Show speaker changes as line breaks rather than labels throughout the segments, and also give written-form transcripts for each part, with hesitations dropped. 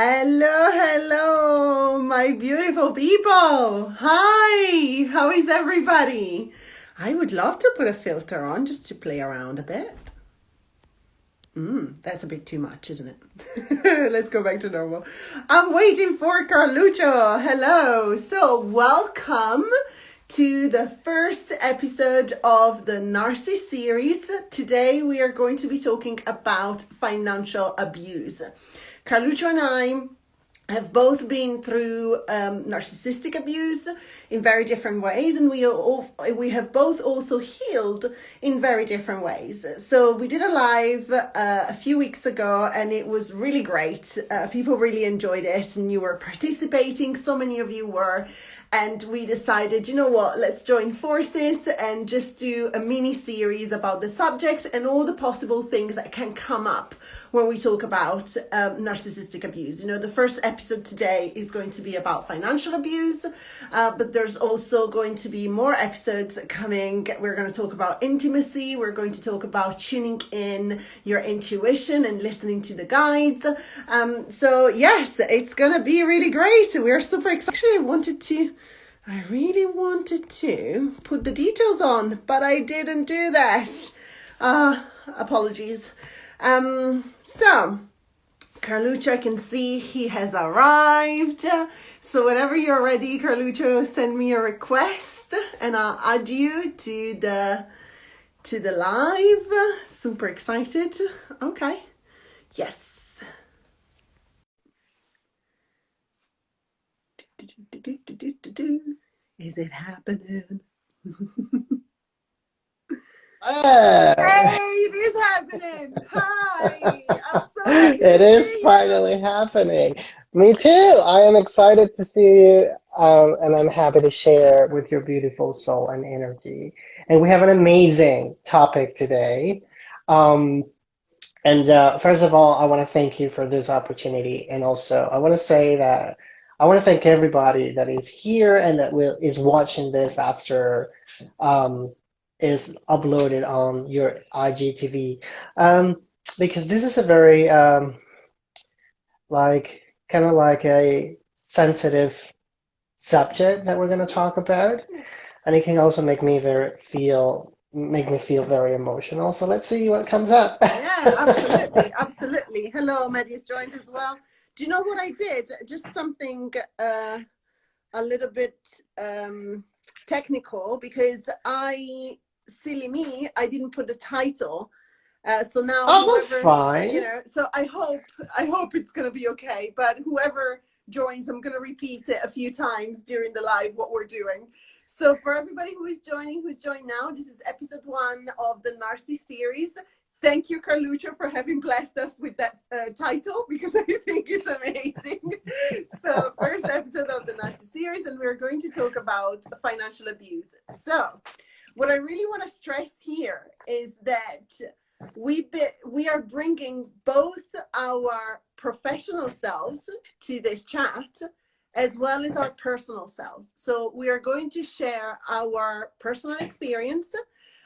Hello, hello, my beautiful people. Hi, how is everybody? I would love to put a filter on just to play around a bit. That's a bit too much, isn't it? Let's go back to normal. I'm waiting for Carluccio. Hello. So, welcome to the first episode of the Narci-Series. Today, we are going to be talking about financial abuse. Carluccio and I have both been through narcissistic abuse in very different ways, and we have both also healed in very different ways. So we did a live a few weeks ago, and it was really great. People really enjoyed it, and you were participating. So many of you were. And we decided, you know what, let's join forces and just do a mini series about the subjects and all the possible things that can come up when we talk about narcissistic abuse. You know, the first episode today is going to be about financial abuse, but there's also going to be more episodes coming. We're going to talk about intimacy. We're going to talk about tuning in your intuition and listening to the guides. So yes, it's going to be really great. We're super excited. Actually, I really wanted to put the details on, but I didn't do that. Apologies. So, Carluccio, I can see he has arrived. So whenever you're ready, Carluccio, send me a request and I'll add you to the live. Super excited. Okay. Yes. Is it happening? Hey, it is happening. Hi. I'm so happy
It is finally happening. Me too. I am excited to see you, and I'm happy to share with your beautiful soul and energy. And we have an amazing topic today. Um, and first of all, I want to thank you for this opportunity. And also, I want to say that I want to thank everybody that is here and that is watching this after um, is uploaded on your IGTV. Um, because this is a very like kind of like a sensitive subject that we're going to talk about, and it can also make me feel very emotional. So let's see what comes up.
Yeah, absolutely, absolutely. Hello, Maddie's joined as well. Do you know what I did? Just something a little bit technical, because silly me, I didn't put the title. So now
Oh, that's
whoever,
fine.
so I hope it's gonna be okay. But whoever joins, I'm gonna repeat it a few times during the live what we're doing. So for everybody who's joined now, this is episode 1 of the Narci-Series. Thank you, Carluccio, for having blessed us with that title, because I think it's amazing. So first episode of the Narci-Series, and we're going to talk about financial abuse. So what I really want to stress here is that we are bringing both our professional selves to this chat as well as our personal selves. So we are going to share our personal experience,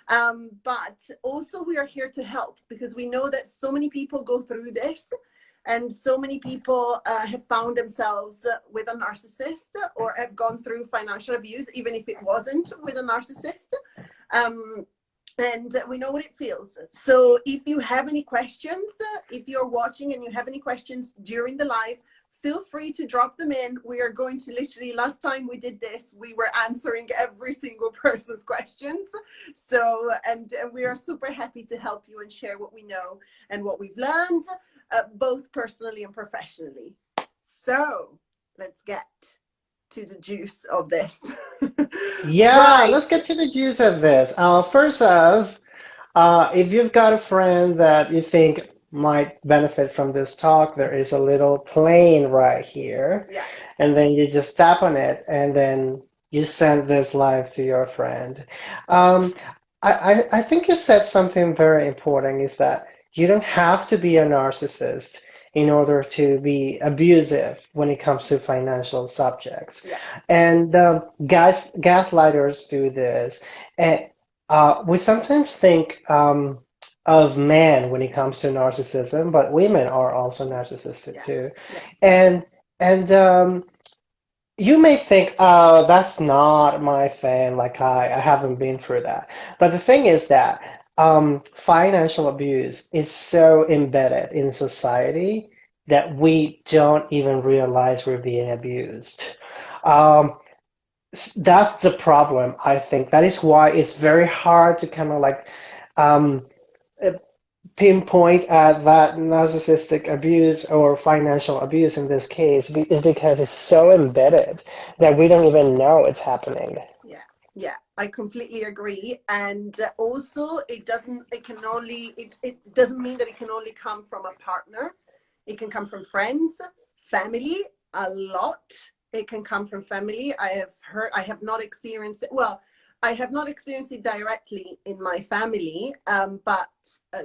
but also we are here to help, because we know that so many people go through this, and so many people have found themselves with a narcissist or have gone through financial abuse, even if it wasn't with a narcissist. And we know what it feels. So if you have any questions, if you're watching and you have any questions during the live, feel free to drop them in. We are going to literally, last time we did this, we were answering every single person's questions. So, and we are super happy to help you and share what we know and what we've learned, both personally and professionally. So let's get to the juice of this.
Yeah,
Right.
let's get to the juice of this. First off, if you've got a friend that you think might benefit from this talk, there is a little plane right here,
Yeah.
and then you just tap on it, and then you send this live to your friend. Um, I think you said something very important, is that you don't have to be a narcissist in order to be abusive when it comes to financial subjects.
Yeah.
And gaslighters do this. And we sometimes think of men when it comes to narcissism, but women are also narcissistic
Yeah.
too.
Yeah.
And and you may think, oh, that's not my thing. Like I haven't been through that. But the thing is that financial abuse is so embedded in society that we don't even realize we're being abused. Um, that's the problem, I think. That is why it's very hard to kind of like um, uh, pinpoint at that narcissistic abuse or financial abuse in this case is because it's so embedded that we don't even know it's happening.
Yeah, yeah, I completely agree. And also, it doesn't mean that it can only come from a partner. It can come from friends, family, a lot. It can come from family. I have not experienced it. Well, I have not experienced it directly in my family, but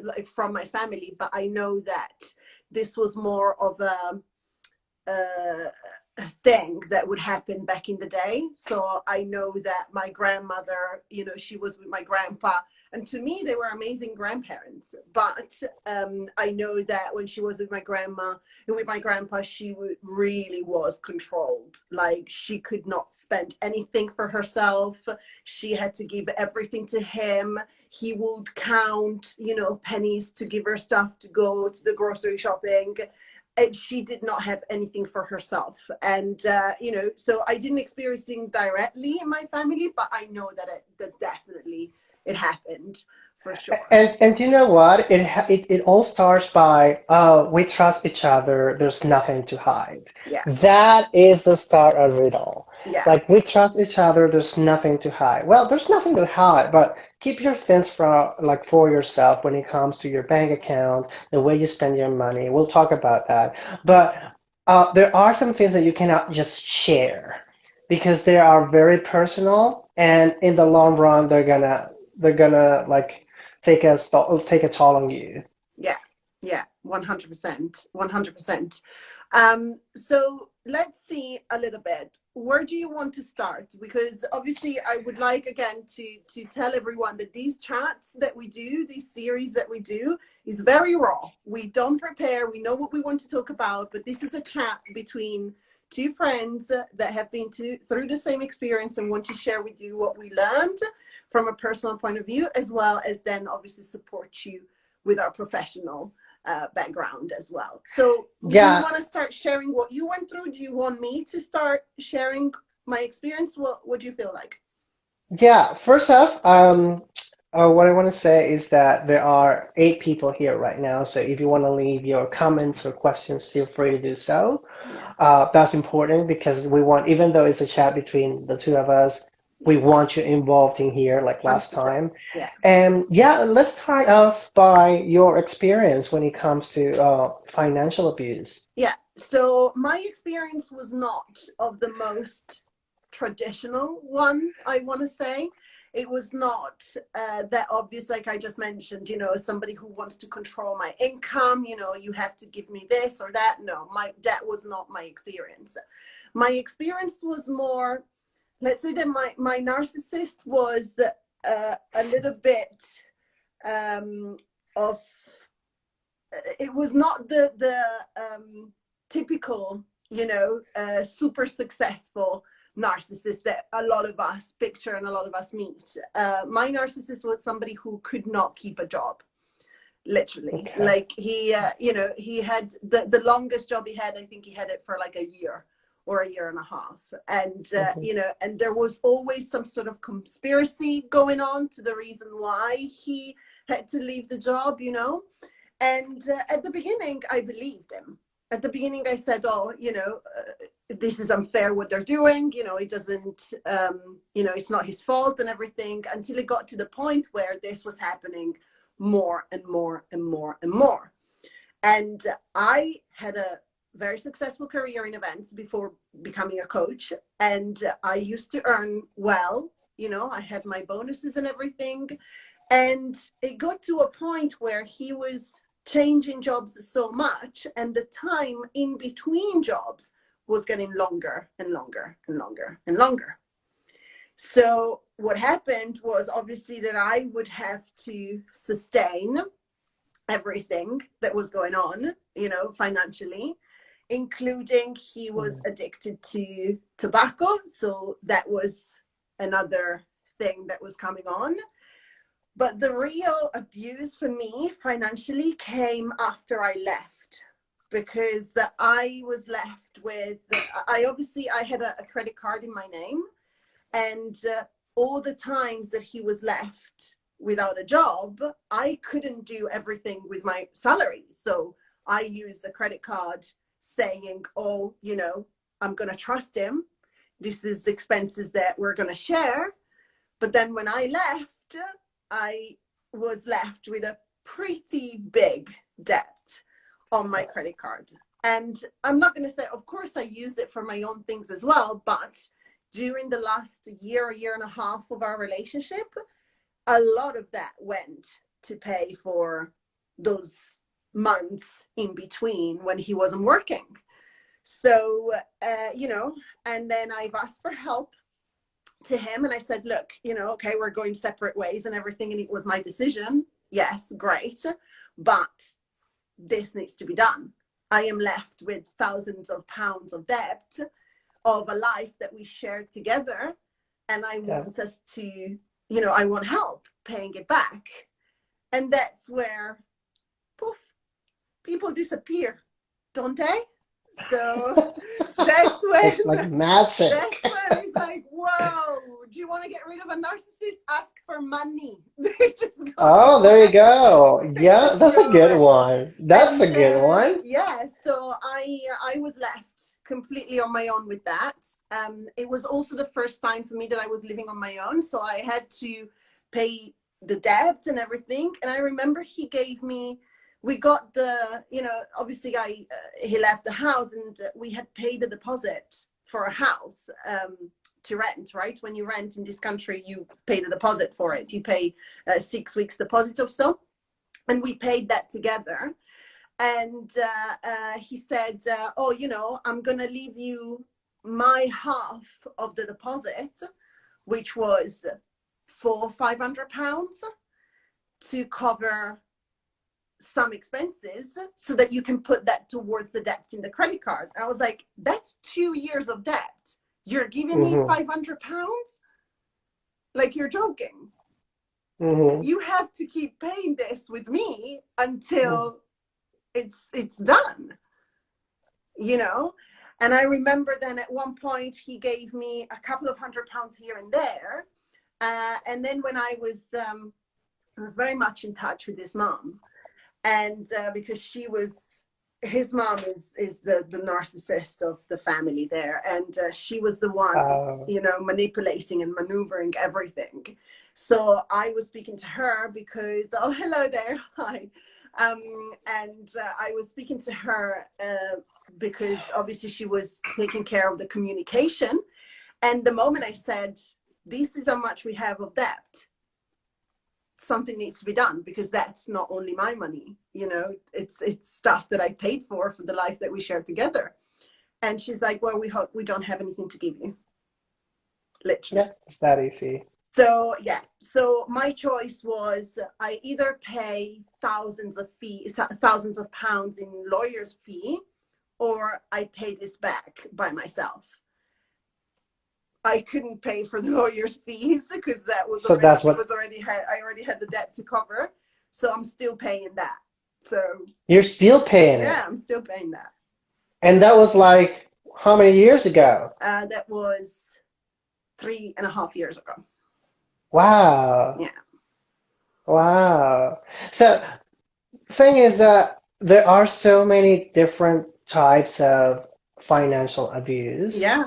like from my family, but I know that this was more of uh, thing that would happen back in the day. So I know that my grandmother, she was with my grandpa, and to me they were amazing grandparents. But I know that when she was with my grandma and with my grandpa, she really was controlled. Like she could not spend anything for herself. She had to give everything to him. He would count, pennies to give her stuff to go to the grocery shopping, and she did not have anything for herself. And so I didn't experience it directly in my family, but I know that definitely it happened for sure.
And you know what? It all starts by we trust each other. There's
Yeah,
nothing to hide.
yeah,
That is the start of it all.
yeah,
Like we trust each other. There's nothing to hide. Well, there's nothing to hide, but keep your things for yourself when it comes to your bank account, the way you spend your money. We'll talk about that. But there are some things that you cannot just share because they are very personal, and in the long run, they're gonna like take a toll on you.
yeah, yeah, 100%, 100%. So let's see a little bit. Where do you want to start? Because obviously, I would like again to tell everyone that these chats that we do, these series that we do, is very raw. We don't prepare. We know what we want to talk about, but this is a chat between two friends that have been through the same experience and want to share with you what we learned from a personal point of view, as well as then obviously support you with our professional background as well. So do you
Yeah,
want to start sharing what you went through? Do you want me to start sharing my experience? What do you feel like?
yeah. First off, what I want to say is that there are 8 people here right now. So if you want to leave your comments or questions, feel free to do so.
Yeah,
That's important because we want, even though it's a chat between the two of us,
yeah,
we want you involved in here like last
100%.
time.
Yeah.
And yeah, let's start off by your experience when it comes to financial abuse.
Yeah. So my experience was not of the most traditional one, I want to say. It was not that obvious, like I just mentioned, somebody who wants to control my income, you have to give me this or that. No, that was not my experience. My experience was more, let's say that my narcissist was a little bit of, it was not the typical, super successful narcissist that a lot of us picture and a lot of us meet. My narcissist was somebody who could not keep a job, literally.
Okay.
Like he had the longest job he had. I think he had it for like a year or a year and a half, and
Mhm.
and there was always some sort of conspiracy going on to the reason why he had to leave the job. And at the beginning, I believed him. At the beginning, I said, "Oh, this is unfair what they're doing. It doesn't, it's not his fault and everything." Until it got to the point where this was happening more and more and more and more. And I had a very successful career in events before becoming a coach, and I used to earn well. I had my bonuses and everything, and it got to a point where he was changing jobs so much, and the time in between jobs was getting longer and longer and longer and longer. So what happened was obviously that I would have to sustain everything that was going on, financially, including he was
Mhm.
addicted to tobacco. So that was another thing that was coming on. But the real abuse for me financially came after I left, because I was left with, I had a credit card in my name, and all the times that he was left without a job, I couldn't do everything with my salary. So I used a credit card saying, oh, I'm going to trust him. This is expenses that we're going to share. But then when I left, I was left with a pretty big debt on my credit card. And I'm not going to say, of course, I used it for my own things as well. But during the last year and a half of our relationship, a lot of that went to pay for those months in between when he wasn't working. So, and then I've asked for help to him, and I said, look, okay, we're going separate ways and everything, and it was my decision. Yes, great, but this needs to be done. I am left with thousands of pounds of debt of a life that we shared together, and I
Yeah.
want us to, I want help paying it back. And that's where, poof, people disappear, don't they? So that's
It's like
when
magic.
that's when it's like, whoa, do you want to get rid of a narcissist? Ask for money. They just go
Oh, there you
away.
go.
They
Yeah,
just
that's a
go
good
away.
one. That's
And
a good one.
yeah, so I was left completely on my own with that. It was also the first time for me that I was living on my own, so I had to pay the debt and everything. And I remember he gave me, we got the, obviously he left the house, and we had paid a deposit for a house to rent, right? When you rent in this country, you pay the deposit for it. You pay 6 weeks deposit or so, and we paid that together. And he said, oh, I'm going to leave you my half of the deposit, which was £500, to cover some expenses, so that you can put that towards the debt in the credit card. And I was like, that's 2 years of debt. You're giving me
Hmm.
£500? Like, you're joking.
Hmm.
You have to keep paying this with me until it's done, And I remember then at one point he gave me a couple of £100 here and there. And then when I was very much in touch with his mom, and because his mom is the narcissist of the family there, and she was the one,
Uh,
manipulating and maneuvering everything. So I was speaking to her because, oh, hello there, hi. And I was speaking to her because obviously she was taking care of the communication. And the moment I said, this is how much we have of debt, something needs to be done, because that's not only my money, it's stuff that I paid for the life that we shared together. And she's like, well, we don't have anything to give you, literally.
yeah, it's that easy.
So yeah, so my choice was, I either pay thousands of pounds in lawyer's fee, or I pay this back by myself. I couldn't pay for the lawyer's fees because
So that's what
I already had the debt to cover. So I'm still paying that. So
you're still paying
yeah,
it.
I'm still paying that.
And that was like how many years ago?
That was 3.5 years ago.
Wow.
Yeah.
Wow. So thing is that there are so many different types of financial abuse.
Yeah.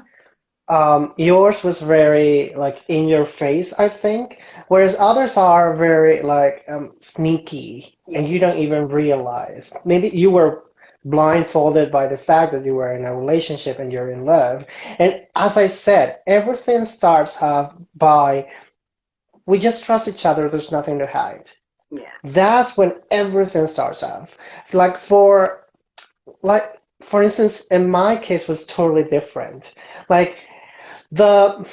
Yours was very like in your face, I think, whereas others are very like sneaky
Yeah.
and you don't even realize. Maybe you were blindfolded by the fact that you were in a relationship and you're in love. And as I said, everything starts off by we just trust each other, there's nothing to hide.
Yeah.
That's when everything starts off. Like for instance, in my case was totally different. Like the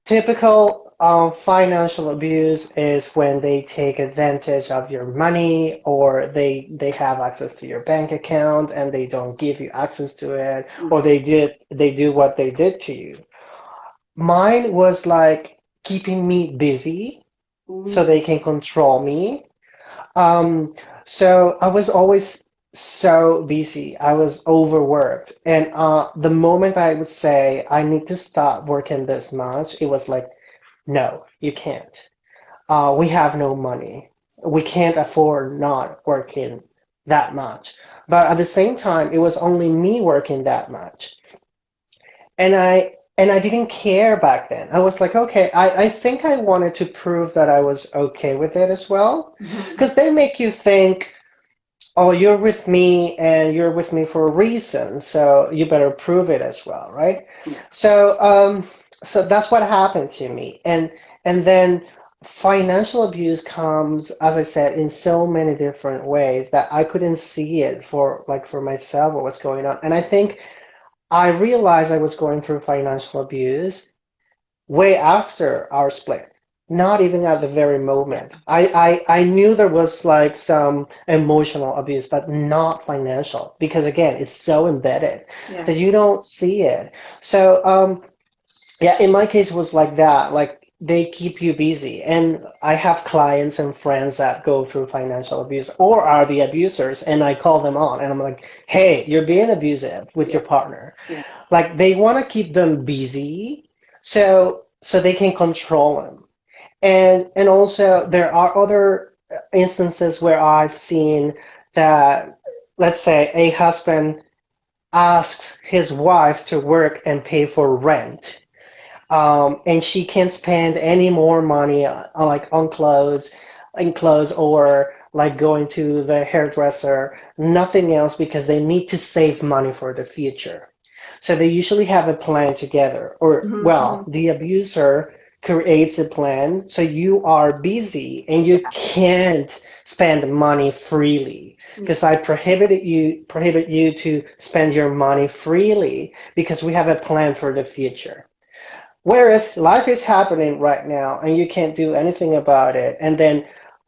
typical Financial abuse is when they take advantage of your money or they have access to your bank account and they don't give you access to it or
Mm.
they do what they did to you. Mine was like keeping me busy so
Ooh.
they can control me. Um, so I was always so busy. I was overworked. And the moment I would say I need to stop working this much, it was like, no, you can't. We have no money. We can't afford not working that much. But at the same time, it was only me working that much. And I didn't care back then. I was like, okay, I think I wanted to prove that I was okay with it as well.
Mhm.
Because they make you think, oh, you're with me and you're with me for a reason, so you better prove it as well, right?
Yeah.
So, so that's what happened to me. And then financial abuse comes, as I said, in so many different ways that I couldn't see it for like for myself what was going on. And I think I realized I was going through financial abuse way after our split. Not even at the very
Yeah.
moment. I knew there was like some emotional abuse, but not financial, because again, it's so embedded
Yeah.
that you don't see it. So yeah, in my case, it was like that. Like they keep you busy. And I have clients and friends that go through financial abuse or are the abusers, and I call them on and I'm like, hey, you're being abusive with
Yeah.
your partner.
Yeah.
Like they want to keep them busy so they can control them. And also there are other instances where I've seen that, let's say a husband asks his wife to work and pay for rent, and she can't spend any more money like on clothes or like going to the hairdresser, nothing else because they need to save money for the future. So they usually have a plan together, or
Mhm,
well,
mhm.
the abuser creates a plan so you are busy and you
Yeah.
can't spend money freely
Yeah.
because I prohibit you to spend your money freely because we have a plan for the future. Whereas life is happening right now and you can't do anything about it. And then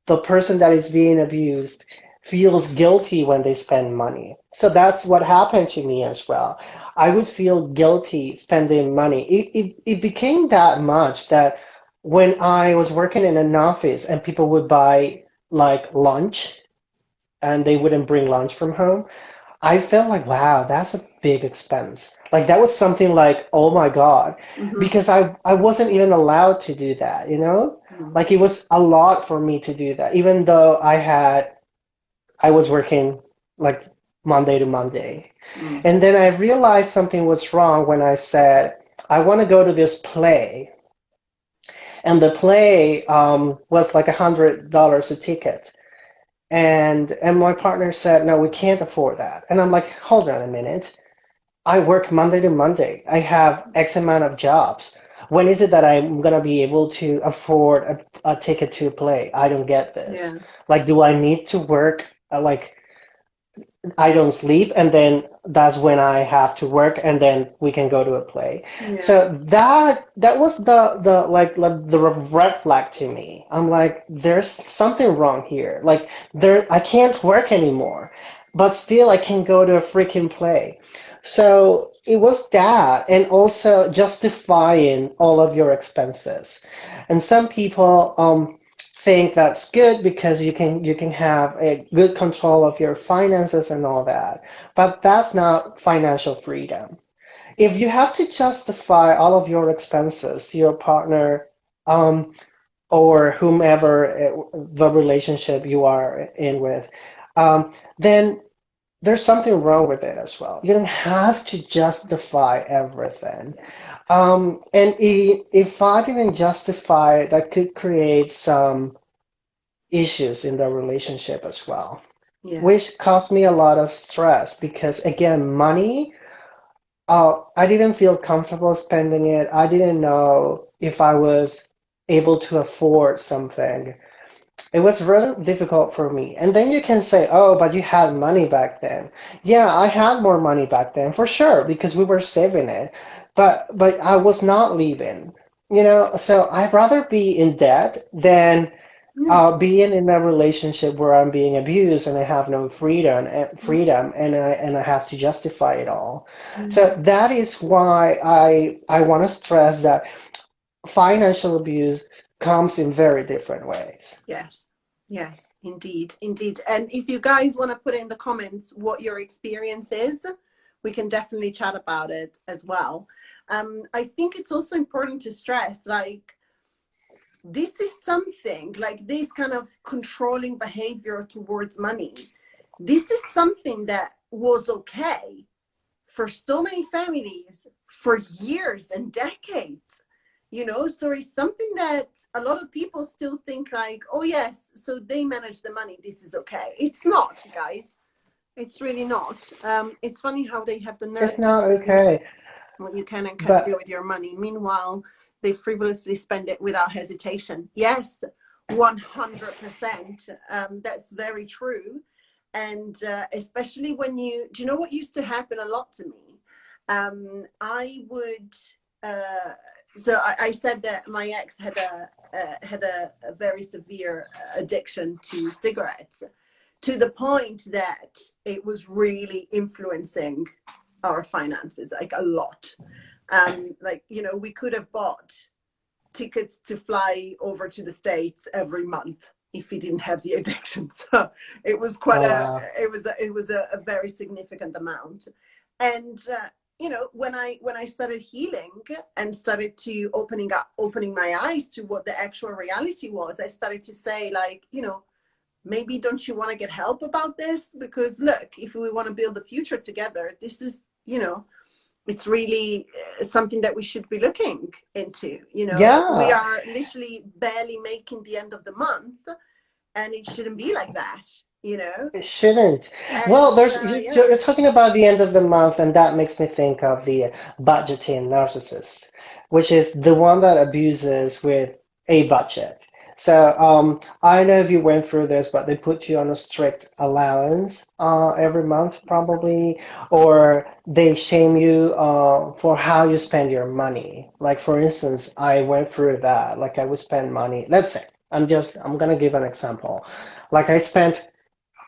the person that is being abused feels guilty when they spend money. So that's what happened to me as well. I would feel guilty spending money. It became that much that when I was working in an office and people would buy like lunch and they wouldn't bring lunch from home, I felt like, wow, that's a big expense. Like that was something like, oh my God,
Mhm.
because I wasn't even allowed to do that, you know?
Mhm.
Like it was a lot for me to do that, even though I was working like Monday to Monday.
Mm.
And then I realized something was wrong when I said, I want to go to this play. And the play was like $100 a ticket. And my partner said, no, we can't afford that. And I'm like, hold on a minute. I work Monday to Monday. I have X amount of jobs. When is it that I'm gonna be able to afford a ticket to play? I don't get
Yeah.
this. Like, do I need to work like I don't sleep, and then that's when I have to work, and then we can go to a play.
Yeah.
So that was the red flag to me. I'm like, there's something wrong here. Like there, I can't work anymore, but still I can go to a freaking play. So it was that, and also justifying all of your expenses. And some people think that's good because you can have a good control of your finances and all that. But that's not financial freedom. If you have to justify all of your expenses to your partner, um, or whomever the relationship you are in with, then there's something wrong with it as well. You don't have to justify everything.
Yeah.
And if I didn't justify it, that could create some issues in the relationship as well,
Yeah.
which caused me a lot of stress because, again, money, I didn't feel comfortable spending it. I didn't know if I was able to afford something. It was really difficult for me. And then you can say, oh, but you had money back then. Yeah, I had more money back then for sure because we were saving it. But I was not leaving. So I'd rather be in debt than being in a relationship where I'm being abused and I have no freedom, and I have to justify it all. So
Yeah.
that is why I want to stress that financial abuse comes in very different ways.
Yes. Yes, indeed, indeed. And if you guys want to put in the comments what your experience is, we can definitely chat about it as well. I think it's also important to stress, like, this is something like this kind of controlling behavior towards money. This is something that was okay for so many families for years and decades, so it's something that a lot of people still think like, oh yes, so they manage the money, this is okay. It's not, guys. It's really not. It's funny how they have the
It's
nerve to
not
say
okay.
what you can and can't do
But
with your money. Meanwhile, they frivolously spend it without hesitation. Yes, 100%. That's very true. And especially when do you know what used to happen a lot to me? I would, uh, so I said that my ex had a very severe addiction to cigarettes, to the point that it was really influencing our finances, like a lot. Like, we could have bought tickets to fly over to the States every month if he didn't have the addiction. So it was quite
oh
a
wow.
it was a very significant amount. And when I started healing and started to opening my eyes to what the actual reality was, I started to say, like, maybe don't you want to get help about this? Because look, if we want to build a future together, this is, it's really something that we should be looking into. We
Yeah,
are literally barely making the end of the month, and it shouldn't be like that.
it shouldn't. Well,
And yeah.
you're talking about the end of the month, and that makes me think of the budgeting narcissist, which is the one that abuses with a budget. So I don't know if you went through this, but they put you on a strict allowance every month, probably, or they shame you for how you spend your money. Like for instance, I went through that. Like I would spend money. Let's say I'm gonna give an example. Like I spent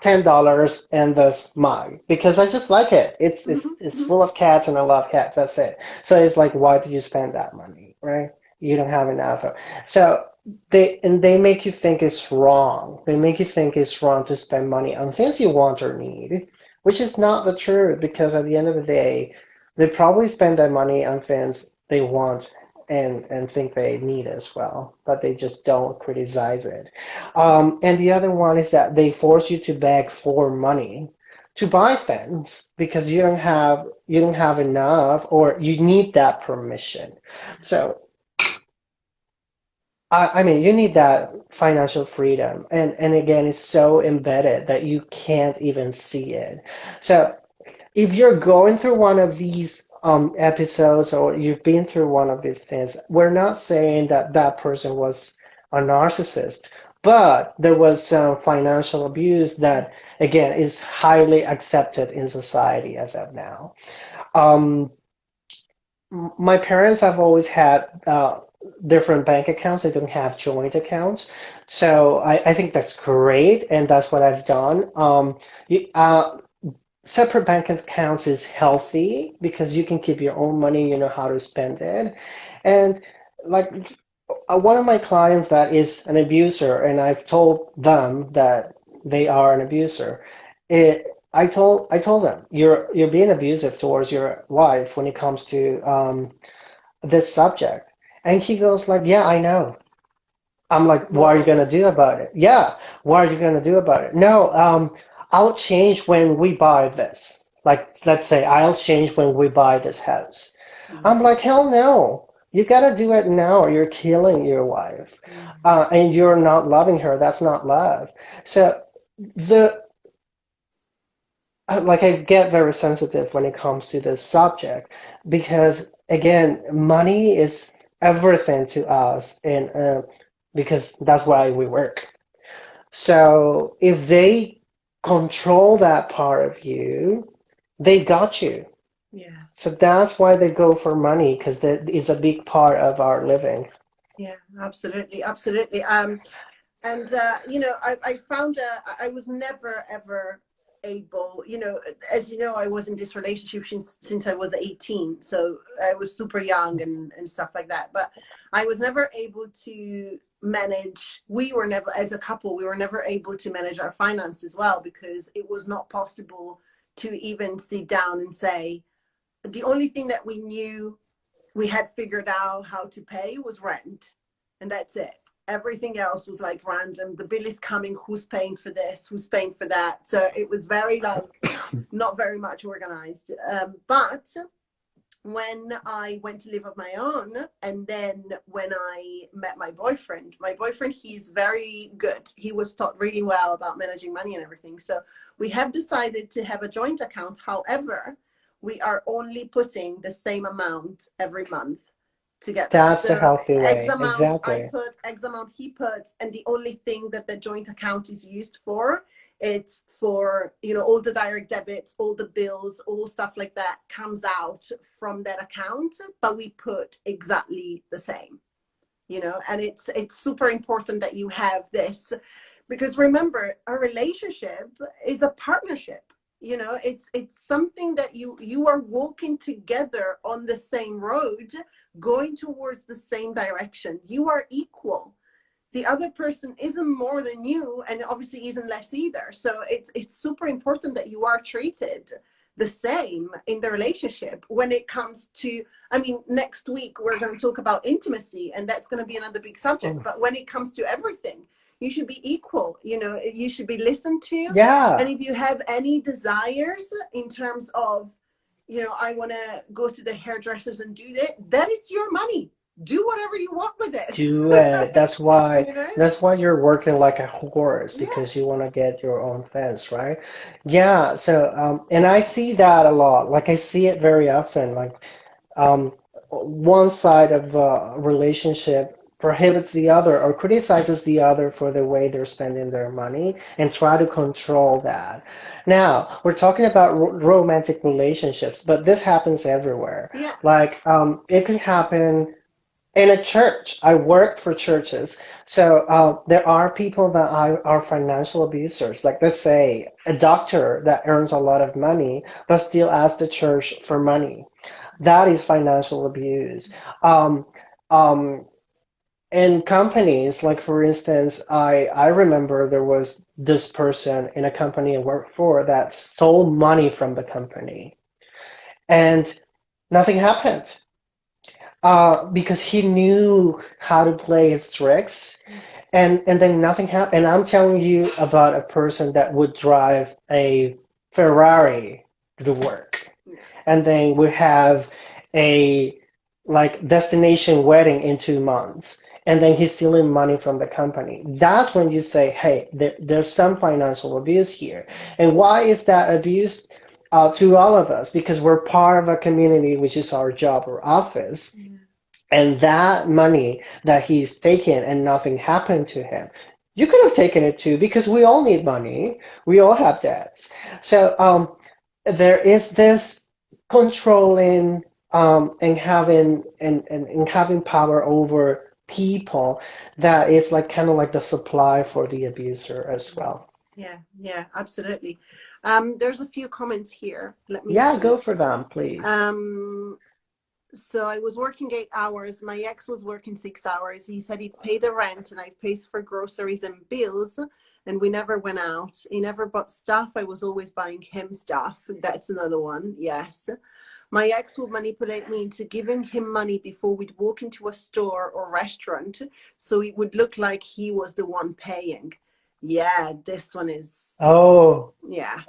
$10 in this mug because I just like it. It's
Mhm,
it's it's
mhm.
full of cats and I love cats. That's it. So it's like, why did you spend that money, right? You don't have enough. So they make you think it's wrong. They make you think it's wrong to spend money on things you want or need, which is not the truth because at the end of the day, they probably spend that money on things they want and think they need as well, but they just don't criticize it. And the other one is that they force you to beg for money to buy things because you don't have enough or you need that permission. So I mean you need that financial freedom and again it's so embedded that you can't even see it. So if you're going through one of these episodes or you've been through one of these things, we're not saying that that person was a narcissist, but there was some financial abuse that, again, is highly accepted in society as of now. Um, my parents have always had different bank accounts. They don't have joint accounts. So I think that's great, and that's what I've done. You, separate bank accounts is healthy because you can keep your own money, you know how to spend it. And like one of my clients that is an abuser, and I've told them that they are an abuser. I told them you're being abusive towards your wife when it comes to this subject, and he goes like, yeah, I know. I'm like, what are you
Whoa.
gonna do about it? Yeah, what are you gonna do about it? No, I'll change when we buy this. Like, let's say I'll change when we buy this house. I'm
Mhm,
like, hell no. You gotta do it now or you're killing your wife.
mhm.
And you're not loving her. That's not love. So the like I get very sensitive when it comes to this subject because again, money is everything to us and because that's why we work. So if they control that part of you, they got you.
Yeah.
So that's why they go for money, because that is a big part of our living.
Yeah, absolutely, absolutely. And I found I was never ever able, as you know, I was in this relationship since I was 18, so I was super young and stuff like that. But I was never able to manage. We were never, as a couple, we were never able to manage our finances well because it was not possible to even sit down and say the only thing that we knew we had figured out how to pay was rent, and that's it. Everything else was like random. The bill is coming, who's paying for this, who's paying for that. So it was very like not very much organized. But when I went to live on my own, and then when I met my boyfriend, he's very good. He was taught really well about managing money and everything. So we have decided to have a joint account. However, we are only putting the same amount every month together.
That's the
So
healthy
X
way.
amount I
Exactly.
put, X amount he puts, and the only thing that the joint account is used for, it's for, all the direct debits, all the bills, all stuff like that comes out from that account, but we put exactly the same. And it's super important that you have this, because remember, a relationship is a partnership. It's something that you are walking together on the same road, going towards the same direction. You are equal. The other person isn't more than you, and obviously isn't less either. So it's super important that you are treated the same in the relationship when it comes to, I mean, next week we're going to talk about intimacy, and that's going to be another big subject.
Mm.
But when it comes to everything, you should be equal. You should be listened to. And
Yeah.
if you have any desires in terms of, I want to go to the hairdressers and do that is your money. Do whatever you want with it.
Do it. That's why
you know
you're working like a horse
yeah.
because you want to get your own things, right? Yeah, so and I see that a lot. Like I see it very often. Like um one side of the relationship prohibits the other or criticizes the other for the way they're spending their money and try to control that. Now, we're talking about romantic relationships, but this happens everywhere.
Yeah.
Like it can happen in a church. I worked for churches. So there are people that are financial abusers. Like, let's say a doctor that earns a lot of money but still asks the church for money. That is financial abuse. Um, um, in companies, like for instance, I remember there was this person in a company I worked for that stole money from the company, and nothing happened because he knew how to play his tricks, and then nothing happened. And I'm telling you about a person that would drive a Ferrari to work,
Yeah.
and then we have a like destination wedding in 2 months, and then he's stealing money from the company. That's when you say, hey, there's some financial abuse here. And why is that abuse? To all of us, because we're part of a community, which is our job or office,
Yeah.
and that money that he's taken and nothing happened to him. You could have taken it too, because we all need money. We all have debts. So there is this controlling and having power over people that is like kind of like the supply for the abuser as
Yeah.
well.
Yeah. Yeah. Absolutely. There's a few comments here. Let me
Yeah,
see.
go for them, please.
Um, so I was working 8 hours. My ex was working 6 hours. He said he'd pay the rent and I'd pay for groceries and bills. And we never went out. He never bought stuff. I was always buying him stuff. That's another one. Yes. My ex would manipulate me into giving him money before we'd walk into a store or restaurant, so it would look like he was the one paying. Yeah, this one is,
Oh,
yeah.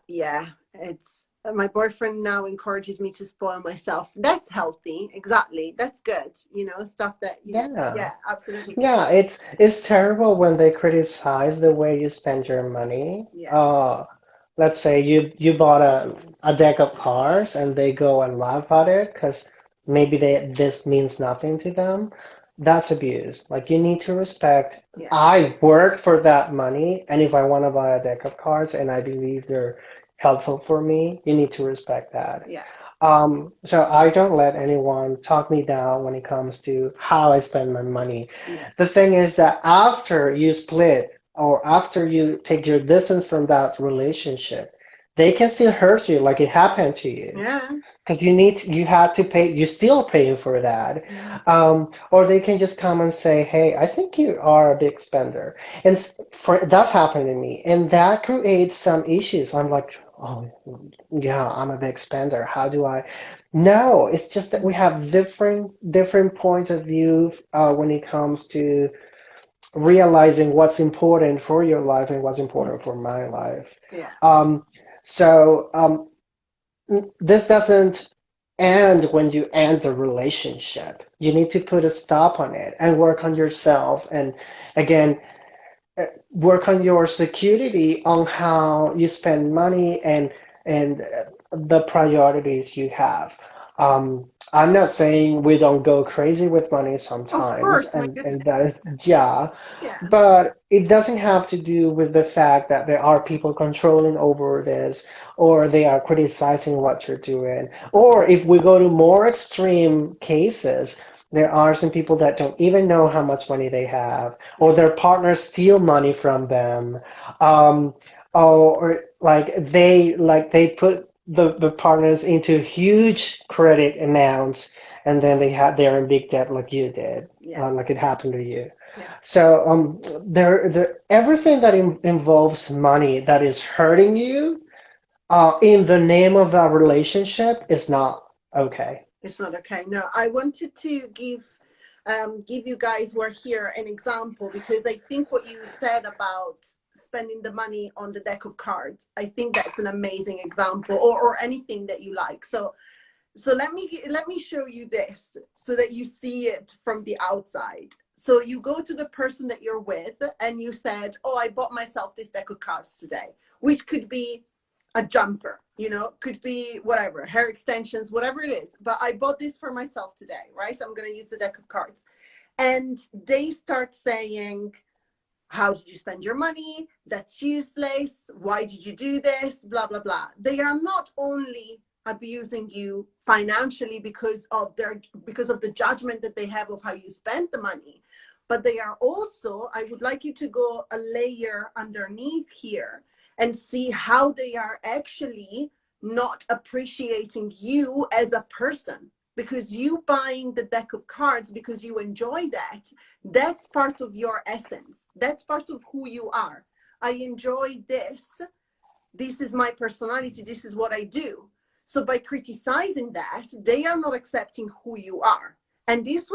Yeah, it's my boyfriend now encourages me to spoil myself. That's healthy. Exactly. That's good. Stuff that,
yeah.
yeah, absolutely.
Yeah, it's terrible when they criticize the way you spend your money.
Yeah,
Let's say you bought a deck of cards and they go and laugh at it because maybe this means nothing to them. That's abuse. Like you need to respect.
yeah,
I worked for that money, and if I want to buy a deck of cards and I believe they're helpful for me, you need to respect that.
Yeah.
So I don't let anyone talk me down when it comes to how I spend my money.
Yeah.
The thing is that after you split or after you take your distance from that relationship, they can still hurt you like it happened to you.
Yeah.
Because you had to pay, you're still paying for that.
Yeah.
Or they can just come and say, hey, I think you are a big spender. And that's happened to me. And that creates some issues. I'm like, oh, yeah, I'm a big spender. How do I? No, it's just that we
Yeah.
have different points of view when it comes to realizing what's important for your life and what's important for my life.
Yeah.
Um, so this doesn't end when you end the relationship. You need to put a stop on it and work on yourself. And again, work on your security on how you spend money and the priorities you have. I'm not saying we don't go crazy with money
Of
sometimes,
course, my
and
goodness.
that is yeah,
Yeah.
but it doesn't have to do with the fact that there are people controlling over this, or they are criticizing what you're doing, or if we go to more extreme cases, there are some people that don't even know how much money they have, or
Yeah.
their partners steal money from them, um, or like they put the partners into huge credit amounts, and then they're in big debt like you did,
Yeah.
like it happened to you.
Yeah.
So there everything that involves money that is hurting you in the name of a relationship is not okay.
It's not okay. No, I wanted to give you guys who are here an example, because I think what you said about spending the money on the deck of cards, I think that's an amazing example, or anything that you like. So let me show you this so that you see it from the outside. So you go to the person that you're with and you said, oh, I bought myself this deck of cards today, which could be a jumper, could be whatever, hair extensions, whatever it is. But I bought this for myself today, right? So I'm going to use the deck of cards. And they start saying, how did you spend your money? That's useless. Why did you do this? Blah, blah, blah. They are not only abusing you financially because of the judgment that they have of how you spend the money, but they are also, I would like you to go a layer underneath here and see how they are actually not appreciating you as a person, because you buying the deck of cards because you enjoy that, that's part of your essence. That's part of who you are. I enjoy this. This is my personality. This is what I do. So by criticizing that, they are not accepting who you are. And this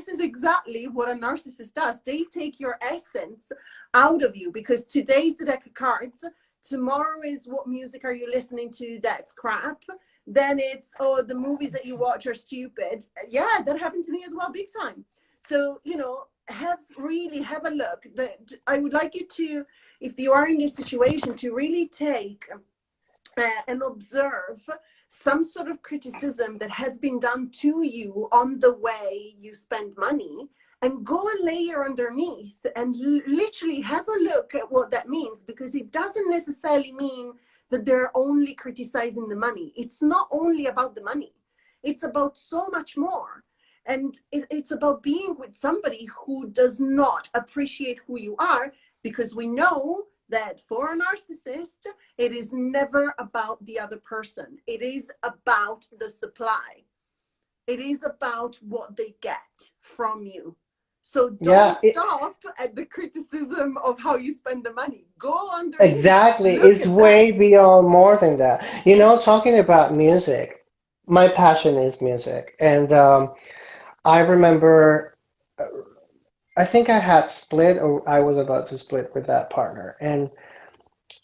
is exactly what a narcissist does. They take your essence out of you, because today's the deck of cards. Tomorrow is, what music are you listening to? That's crap. Then it's, oh, the movies that you watch are stupid. Yeah, that happened to me as well, big time. So, have a look. I would like you to, if you are in this situation, to really take and observe some sort of criticism that has been done to you on the way you spend money, and go a layer underneath and literally have a look at what that means, because it doesn't necessarily mean that they're only criticizing the money. It's not only about the money, it's about so much more. And it's about being with somebody who does not appreciate who you are, because we know that for a narcissist, it is never about the other person. It is about the supply. It is about what they get from you. So don't
Yeah,
stop at the criticism of how you spend the money. Go underneath.
exactly.
Look
It's
at that.
way beyond more than that.
Yeah.
Talking about music, my passion is music. And I remember, I think I had split or I was about to split with that partner.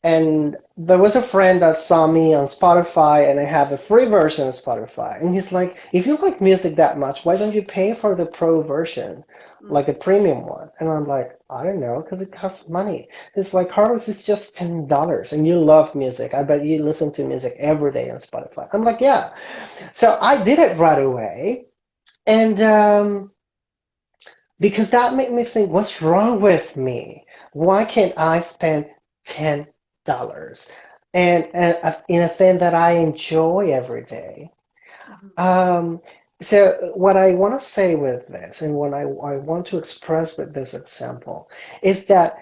And there was a friend that saw me on Spotify, and I have a free version of Spotify. And he's like, if you like music that much, why don't you pay for the pro version,
Mm.
like the premium one? And I'm like, I don't know, because it costs money. It's like, Carlos, it's just $10, and you love music. I bet you listen to music every day on Spotify. I'm like, yeah. So I did it right away. And because that made me think, what's wrong with me? Why can't I spend $10? and in a thing that I enjoy every day.
Mhm.
Um, so what I want to say with this, and what I want to express with this example, is that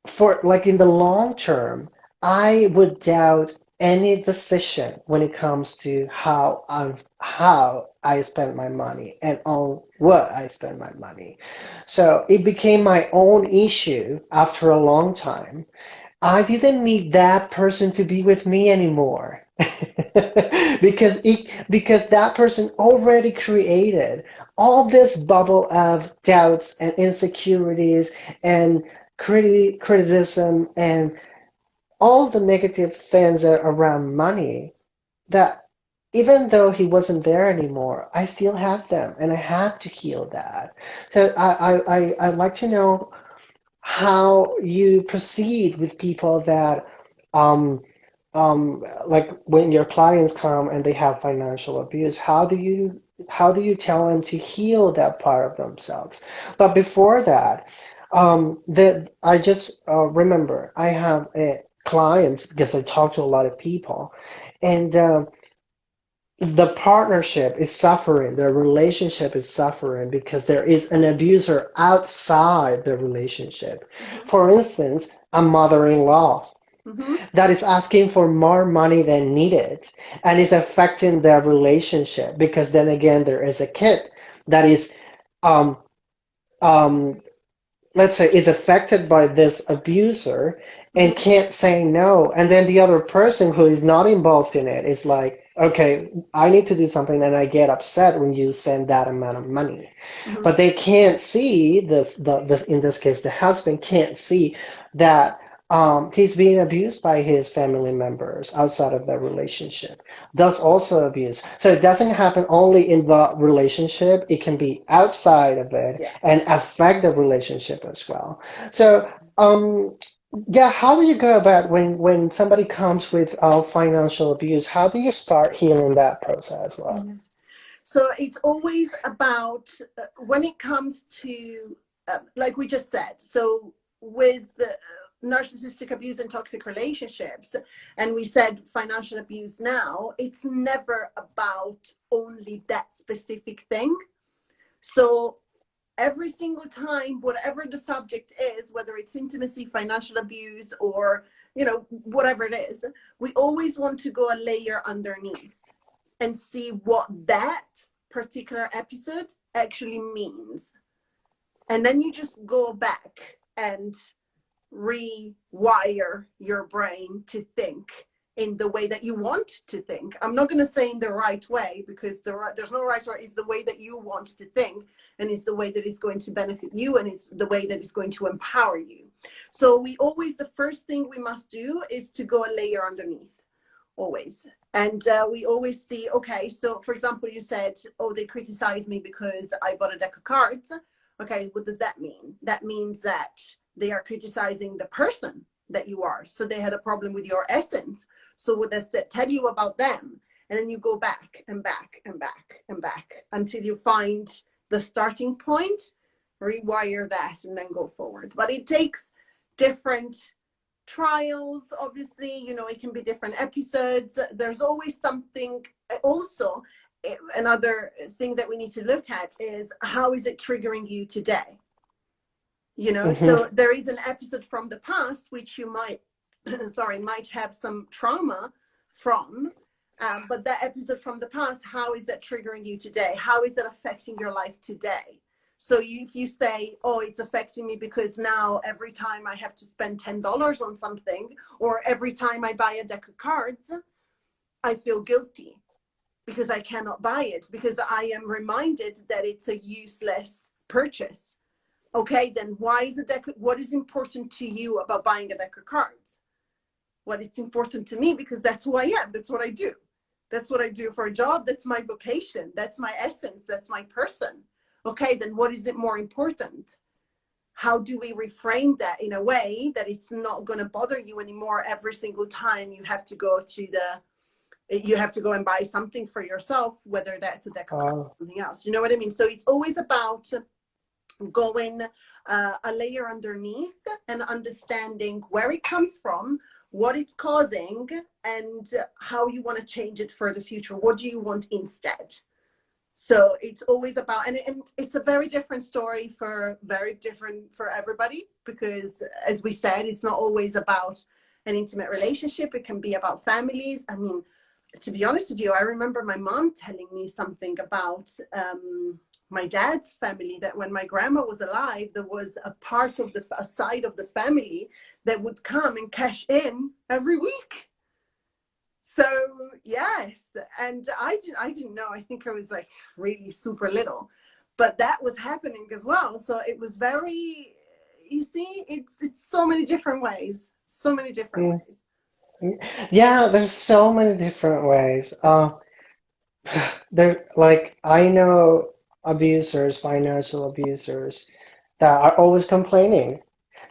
for like in the long term, I would doubt any decision when it comes to how I spend my money and on what I spend my money. So it became my own issue after a long time. I didn't need that person to be with me anymore. Because that person already created all this bubble of doubts and insecurities and criticism and all the negative things around money that even though he wasn't there anymore, I still have them and I had to heal that. So I'd like to know how you proceed with people that um like when your clients come and they have financial abuse, how do you tell them to heal that part of themselves? But before that, that I just remember I have clients because I talk to a lot of people, and the partnership is suffering, the relationship is suffering because there is an abuser outside the relationship.
Mhm.
For instance, a mother-in-law
Mhm.
that is asking for more money than needed and is affecting their relationship because then again there is a kid that is um, um, let's say is affected by this abuser and
Mhm.
can't say no, and then the other person who is not involved in it is like, okay, I need to do something, and I get upset when you send that amount of money.
Mhm.
But they can't see this in this case the husband can't see that he's being abused by his family members outside of the relationship. That's also abuse. So it doesn't happen only in the relationship, it can be outside of it
Yeah.
and affect the relationship as well. So yeah, how do you go about when somebody comes with financial abuse? How do you start healing that process? Well,
Mhm. So it's always about when it comes to, like we just said, so with narcissistic abuse and toxic relationships, and we said financial abuse now, it's never about only that specific thing. So every single time, whatever the subject is, whether it's intimacy, financial abuse, or whatever it is, we always want to go a layer underneath and see what that particular episode actually means. And then you just go back and rewire your brain to think in the way that you want to think. I'm not going to say in the right way because there's no right or it's the way that you want to think, and it's the way that is going to benefit you, and it's the way that is going to empower you. So the first thing we must do is to go a layer underneath, always. And we always see, okay, so for example, you said, oh, they criticize me because I bought a deck of cards. Okay, what does that mean? That means that they are criticizing the person that you are. So they had a problem with your essence. So what does that tell you about them? And then you go back and back and back and back until you find the starting point, rewire that, and then go forward. But it takes different trials, obviously. It can be different episodes. There's always something. Also, another thing that we need to look at is how is it triggering you today.
hmm.
So there is an episode from the past which you might sorry, might have some trauma from, but that episode from the past, how is that triggering you today? How is that affecting your life today? So if you say, oh, it's affecting me because now every time I have to spend $10 on something, or every time I buy a deck of cards, I feel guilty because I cannot buy it, because I am reminded that it's a useless purchase. Okay, then what is important to you about buying a deck of cards? Well, it's important to me because that's who I am. That's what I do. That's what I do for a job. That's my vocation. That's my essence. That's my person. Okay, then what is it more important? How do we reframe that in a way that it's not going to bother you anymore every single time you have to go and buy something for yourself, whether that's a deck of cards
Uh,
or something else. You know what I mean? So it's always about going a layer underneath and understanding where it comes from, what it's causing, and how you want to change it for the future. What do you want instead? So it's always about, and it's a very different story for very different for everybody, because as we said, it's not always about an intimate relationship. It can be about families. I mean, to be honest with you, I remember my mom telling me something about my dad's family, that when my grandma was alive, there was a part of a side of the family that would come and cash in every week. So yes, and I didn't know. I think I was like really super little, but that was happening as well. So it was very, you see, it's so many different ways, so many different
Mm.
ways.
Yeah, there's so many different ways. There, like I know abusers, financial abusers, that are always complaining.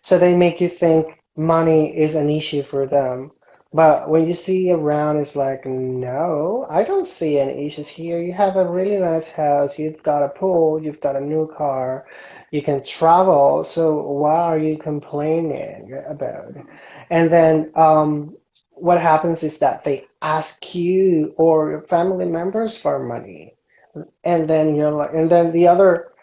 So they make you think money is an issue for them. But when you see around, it's like, no, I don't see any issues here. You have a really nice house, you've got a pool, you've got a new car, you can travel. So why are you complaining about? And then what happens is that they ask you or your family members for money. And then you're like, and then the other,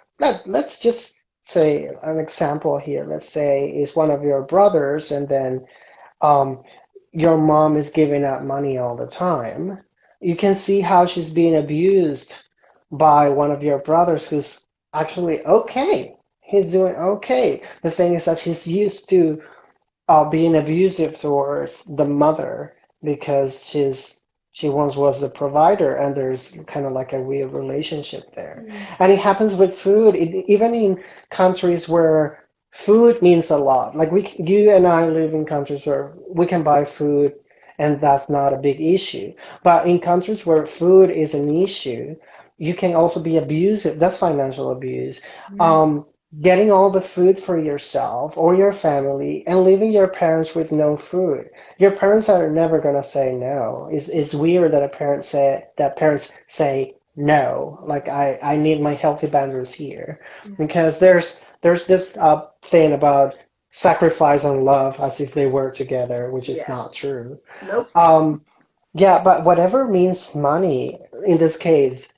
let's just say an example here. Let's say is one of your brothers, and then um, your mom is giving out money all the time. You can see how she's being abused by one of your brothers who's actually okay. He's doing okay. The thing is that he's used to being abusive towards the mother because she once was the provider, and there's kind of like a weird relationship there.
Mm,
And it happens with food, even in countries where food means a lot. Like you and I live in countries where we can buy food and that's not a big issue. But in countries where food is an issue, you can also be abusive. That's financial abuse.
yeah,
Um, Getting all the food for yourself or your family and leaving your parents with no food. Your parents are never gonna say no. It's weird that parents say no. Like I need my healthy boundaries here,
yeah,
because there's this thing about sacrifice and love as if they were together, which is
yeah.
not true.
Nope.
Um, yeah, but whatever means money in this case,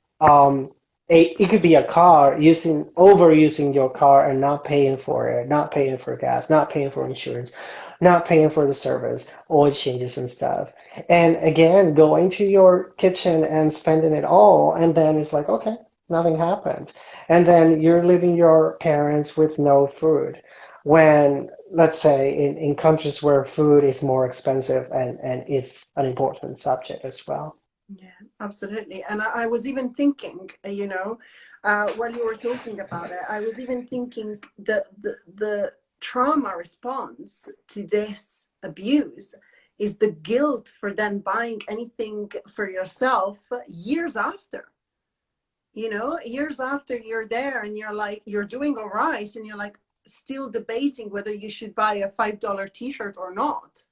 it could be a car overusing your car and not paying for it, not paying for gas, not paying for insurance, not paying for the service, oil changes and stuff. And again, going to your kitchen and spending it all, and then it's like, okay, nothing happened. And then you're leaving your parents with no food. When, let's say, in countries where food is more expensive and it's an important subject as well.
Yeah, absolutely. And I was even thinking, while you were talking about it, I was even thinking that the trauma response to this abuse is the guilt for then buying anything for yourself years after. Years after you're there and you're like, you're doing all right, and you're like still debating whether you should buy a $5 t-shirt or not.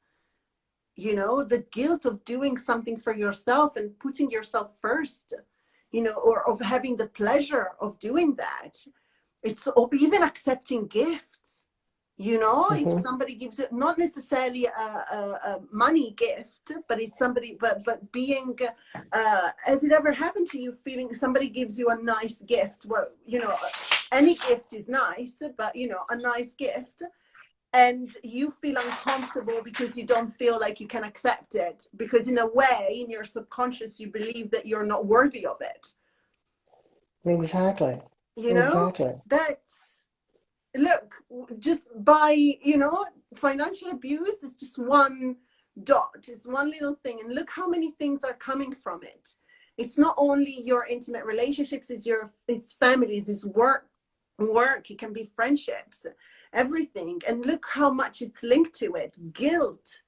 The guilt of doing something for yourself and putting yourself first, or of having the pleasure of doing that. It's even accepting gifts. If
Hmm.
somebody gives it, not necessarily a money gift, but it's somebody, but being, has it ever happened to you feeling somebody gives you a nice gift? Well, any gift is nice, but a nice gift, and you feel uncomfortable because you don't feel like you can accept it, because in a way in your subconscious you believe that you're not worthy of it.
Exactly.
you know
Exactly.
that's Look, just by financial abuse is just one dot, it's one little thing, and look how many things are coming from it. It's not only your intimate relationships, it's families, it's work, it can be friendships, everything. And look how much it's linked to it. Guilt,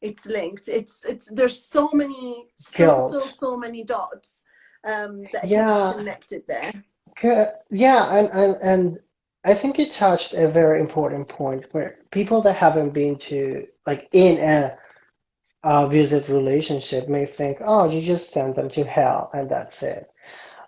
it's linked. It's there's so many,
Guilt.
so many dots that can be
Yeah.
connected there.
Yeah, and I think you touched a very important point where people that haven't been to like in a abusive relationship may think, oh, you just send them to hell and that's it.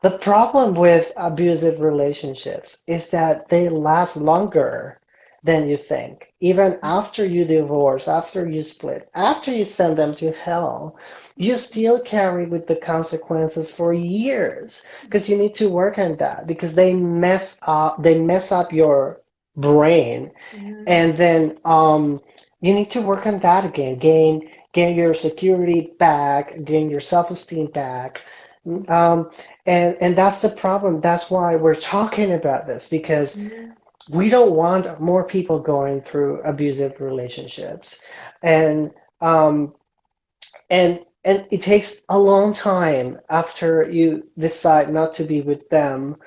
The problem with abusive relationships is that they last longer than you think. Even after you divorce, after you split, after you send them to hell, you still carry with the consequences for years because you need to work on that because they mess up your brain,
Yeah.
and then you need to work on that again, gain your security back, gain your self-esteem back. um, and that's the problem. That's why we're talking about this, because
Yeah.
we don't want more people going through abusive relationships, and um, and it takes a long time after you decide not to be with them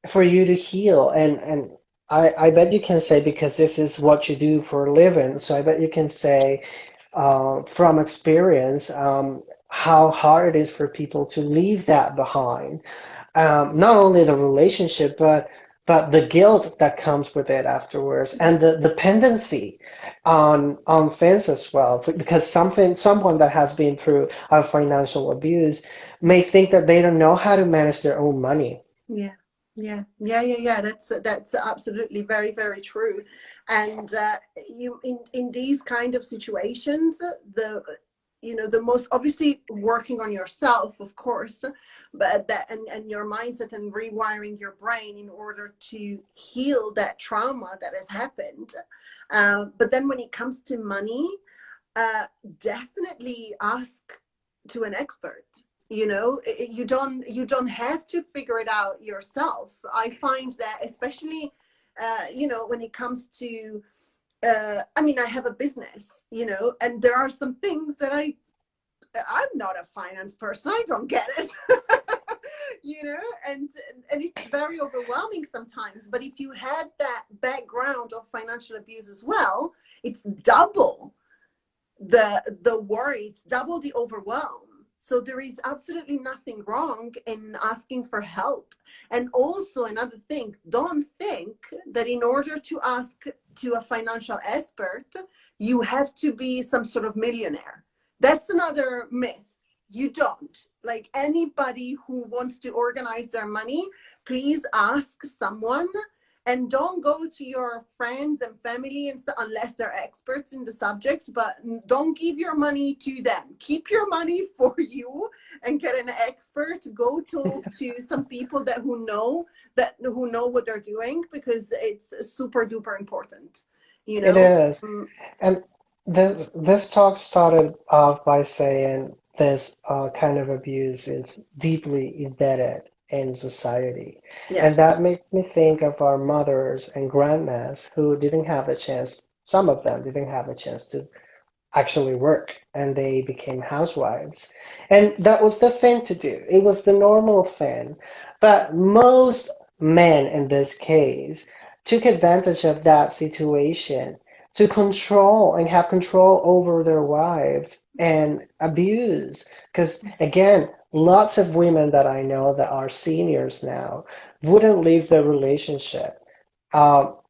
for you to heal. And I bet you can say, because this is what you do for a living, so I bet you can say from experience how hard it is for people to leave that behind. Not only the relationship, but the guilt that comes with it afterwards, and the dependency on things as well. Because someone that has been through a financial abuse may think that they don't know how to manage their own money.
Yeah, yeah. That's absolutely very, very true. And you in these kind of situations, the the most obviously working on yourself, of course, but that and your mindset and rewiring your brain in order to heal that trauma that has happened. But then when it comes to money, uh, definitely ask to an expert. You don't have to figure it out yourself. I find that, especially when it comes to I mean, I have a business, and there are some things that I'm not a finance person. I don't get it. And it's very overwhelming sometimes. But if you had that background of financial abuse as well, it's double the worry, it's double the overwhelm. So there is absolutely nothing wrong in asking for help. And also another thing, don't think that in order to ask to a financial expert, you have to be some sort of millionaire. That's another myth. You don't. Like, anybody who wants to organize their money, please ask someone, and don't go to your friends and family and unless they're experts in the subject. But don't give your money to them. Keep your money for you and get an expert. Go talk to some people who know what they're doing, because it's super duper important you
It
know
is.
Mm,
And this talk started off by saying this kind of abuse is deeply embedded in society.
yeah.
And that makes me think of our mothers and grandmas who didn't have a chance, some of them didn't have a chance to actually work, and they became housewives. And that was the thing to do. It was the normal thing. But most men in this case took advantage of that situation to control and have control over their wives and abuse. Because again, lots of women that I know that are seniors now wouldn't leave their relationship.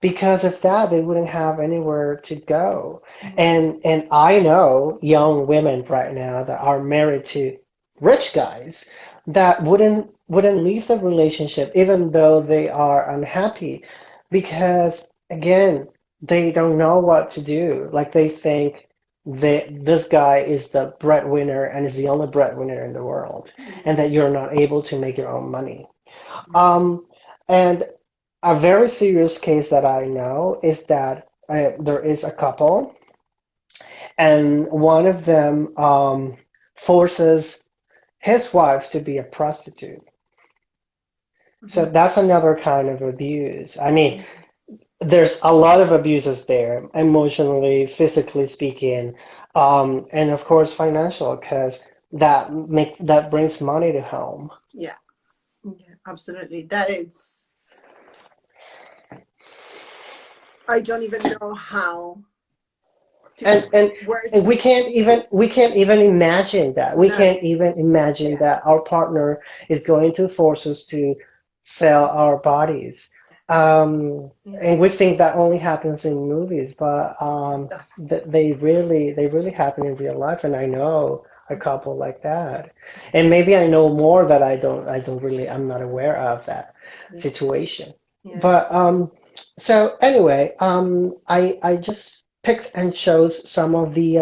Because of that, they wouldn't have anywhere to go. And I know young women right now that are married to rich guys that wouldn't leave the relationship even though they are unhappy, because again, they don't know what to do. Like they think that this guy is the breadwinner and is the only breadwinner in the world, and
Yeah.
that you're not able to make your own money. Um, and a very serious case that I know is that there is a couple, and one of them forces his wife to be a prostitute. So
Mhm.
that's another kind of abuse. I mean, there's a lot of abuses there, emotionally, physically speaking, and of course financial, because that brings money to home.
Yeah, yeah, absolutely. That is, I don't even know how to
and and
where
and
to go.
we can't even imagine that. We
No.
can't even imagine
Yeah.
that our partner is going to force us to sell our bodies.
Yeah.
And we think that only happens in movies, but
It doesn't.
they really happen in real life, and I know a couple like that. And maybe I know more that I'm not aware of that
Yeah.
situation.
Yeah.
But So anyway, I just picked and chose some of the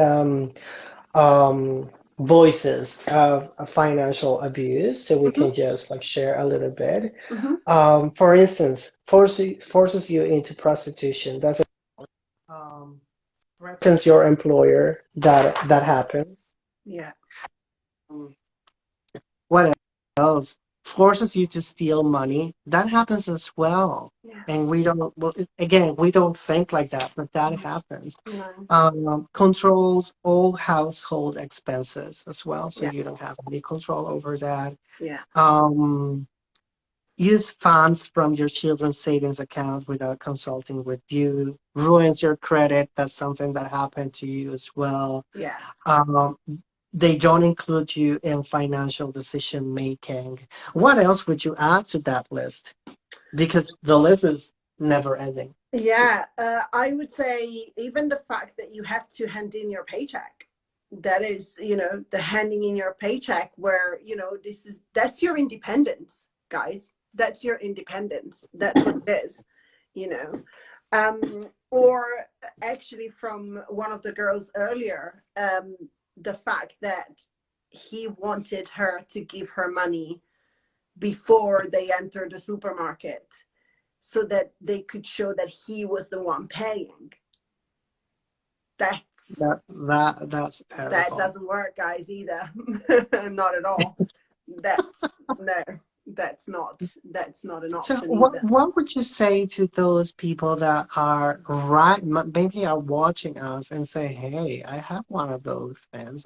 um, voices of financial abuse, so we can
Mm-hmm,
just like share a little bit.
mm-hmm.
For instance, forces you into prostitution. That's um, threatens your employer. That happens.
Yeah,
Um, What else? Forces you to steal money. That happens as well.
yeah.
And we don't, well, again, we don't think like that, but that happens.
No.
Controls all household expenses as well, so
Yeah,
you don't have any control over that.
yeah,
Um, use funds from your children's savings account without consulting with you. Ruins your credit. That's something that happened to you as well.
yeah.
Um, they don't include you in financial decision making. What else would you add to that list? Because the list is never ending.
Yeah, I would say even the fact that you have to hand in your paycheck. That is, the handing in your paycheck where, that's your independence, guys. That's your independence. That's what it is, you know. Or actually from one of the girls earlier, the fact that he wanted her to give her money before they enter the supermarket so that they could show that he was the one paying. That's
That's
that
terrible.
doesn't work, guys, either. Not at all. That's no, that's not an
So
option either.
what would you say to those people that are maybe are watching us and say, hey, I have one of those things.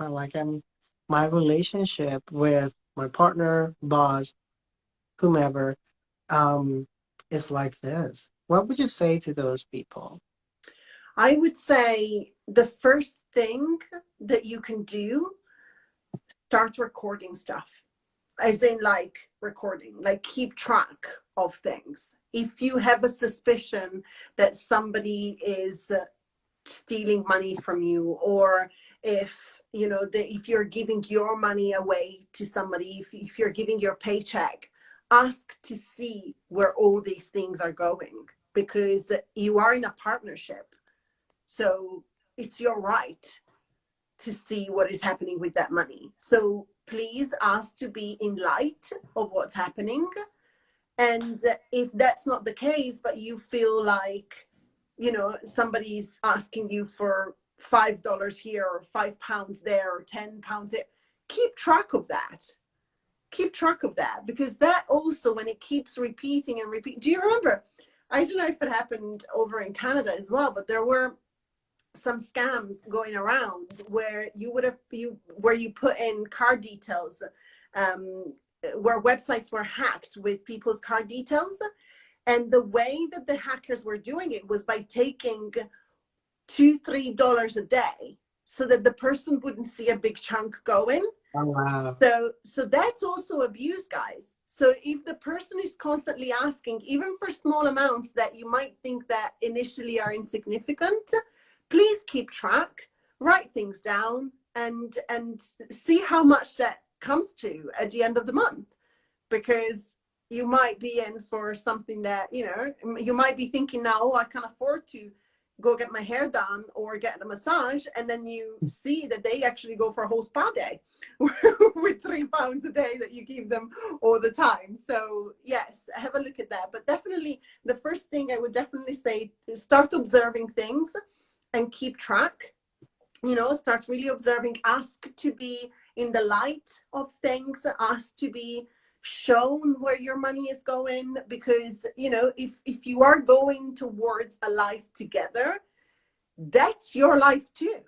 My relationship with my partner, boss, whomever, um, is like this. What would you say to those people?
I would say the first thing that you can do, start recording stuff. As in, like, recording, like, keep track of things. If you have a suspicion that somebody is stealing money from you, or if if you're giving your money away to somebody, if you're giving your paycheck, ask to see where all these things are going, because you are in a partnership, so it's your right to see what is happening with that money. So please ask to be in light of what's happening. And if that's not the case, but you feel like, somebody's asking you for $5 here or £5 there or £10 there, keep track of that. Keep track of that, because that also, when it keeps repeating and repeat. Do you remember? I don't know if it happened over in Canada as well, but there were some scams going around where you put in card details, um, where websites were hacked with people's card details. And the way that the hackers were doing it was by taking $2-3 a day, so that the person wouldn't see a big chunk going.
Oh, wow.
So that's also abuse, guys. So if the person is constantly asking, even for small amounts that you might think that initially are insignificant, please keep track, write things down, and see how much that comes to at the end of the month. Because you might be in for something that, you might be thinking now, oh, I can afford to go get my hair done or get a massage, and then you see that they actually go for a whole spa day with £3 a day that you give them all the time. So yes, have a look at that. But definitely the first thing I would definitely say is start observing things and keep track. Start really observing. Ask to be in the light of things. Ask to be shown where your money is going, because if you are going towards a life together, that's your life too.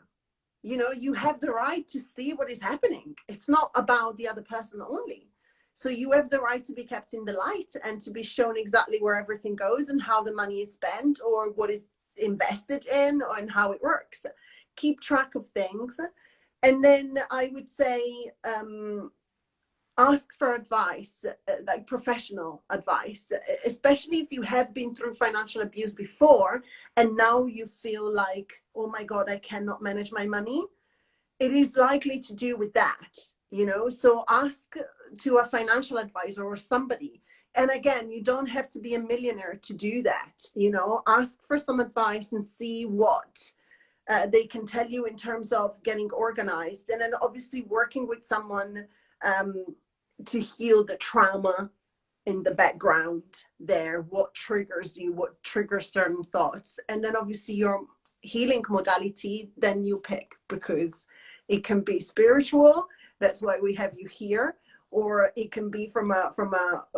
You have the right to see what is happening. It's not about the other person only. So you have the right to be kept in the light and to be shown exactly where everything goes and how the money is spent or what is invested in and how it works. Keep track of things. And then I would say, ask for advice, like professional advice, especially if you have been through financial abuse before and now you feel like, oh my God, I cannot manage my money. It is likely to do with that. So ask to a financial advisor or somebody. And again, you don't have to be a millionaire to do that. Ask for some advice and see what they can tell you in terms of getting organized, and then obviously working with someone um, to heal the trauma in the background there, what triggers you, what triggers certain thoughts, and then obviously your healing modality then you pick, because it can be spiritual, that's why we have you here, or it can be from a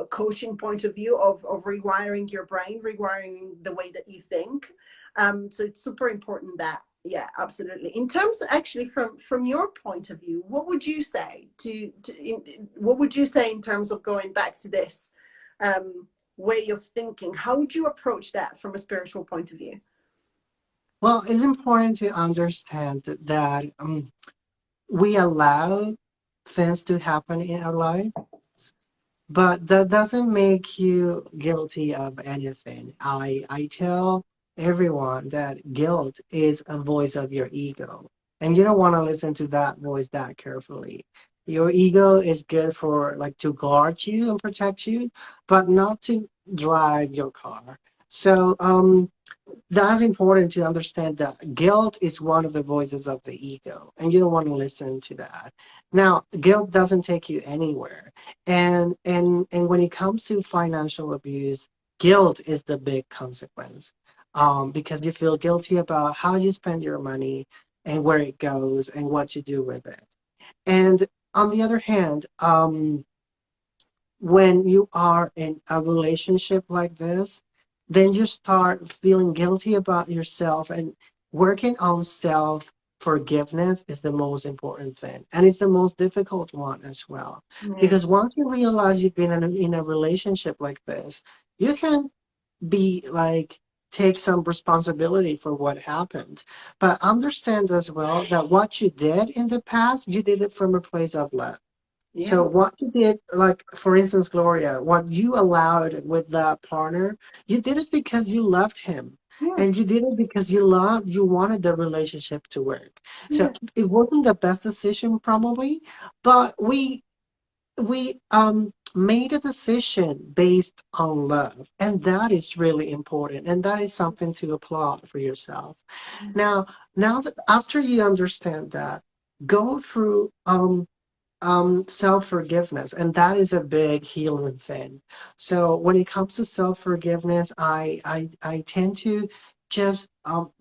coaching point of view of rewiring your brain, rewiring the way that you think. So it's super important that, yeah, absolutely. In terms, actually, from your point of view, what would you say what would you say in terms of going back to this way of thinking? How would you approach that from a spiritual point of view?
Well, it's important to understand that we allow things to happen in our life, but that doesn't make you guilty of anything. I tell everyone that guilt is a voice of your ego, and you don't want to listen to that voice that carefully. Your ego is good for like to guard you and protect you, but not to drive your car. So that's important to understand that guilt is one of the voices of the ego, and you don't want to listen to that. Now, guilt doesn't take you anywhere. And when it comes to financial abuse, guilt is the big consequence. Because you feel guilty about how you spend your money and where it goes and what you do with it. And on the other hand, when you are in a relationship like this, then you start feeling guilty about yourself, and working on self forgiveness is the most important thing. And it's the most difficult one as well.
Yeah,
Because once you realize you've been in a relationship like this, you can be like, take some responsibility for what happened. But understand as well that what you did in the past, you did it from a place of love.
yeah,
So what you did, like for instance, Gloria, what you allowed with that partner, you did it because you loved him.
yeah,
And you did it because you wanted the relationship to work. So
yeah,
it wasn't the best decision probably, but we made a decision based on love. And that is really important. And that is something to applaud for yourself. Now, now that after you understand that, go through self-forgiveness, and that is a big healing thing. So when it comes to self-forgiveness, I tend to just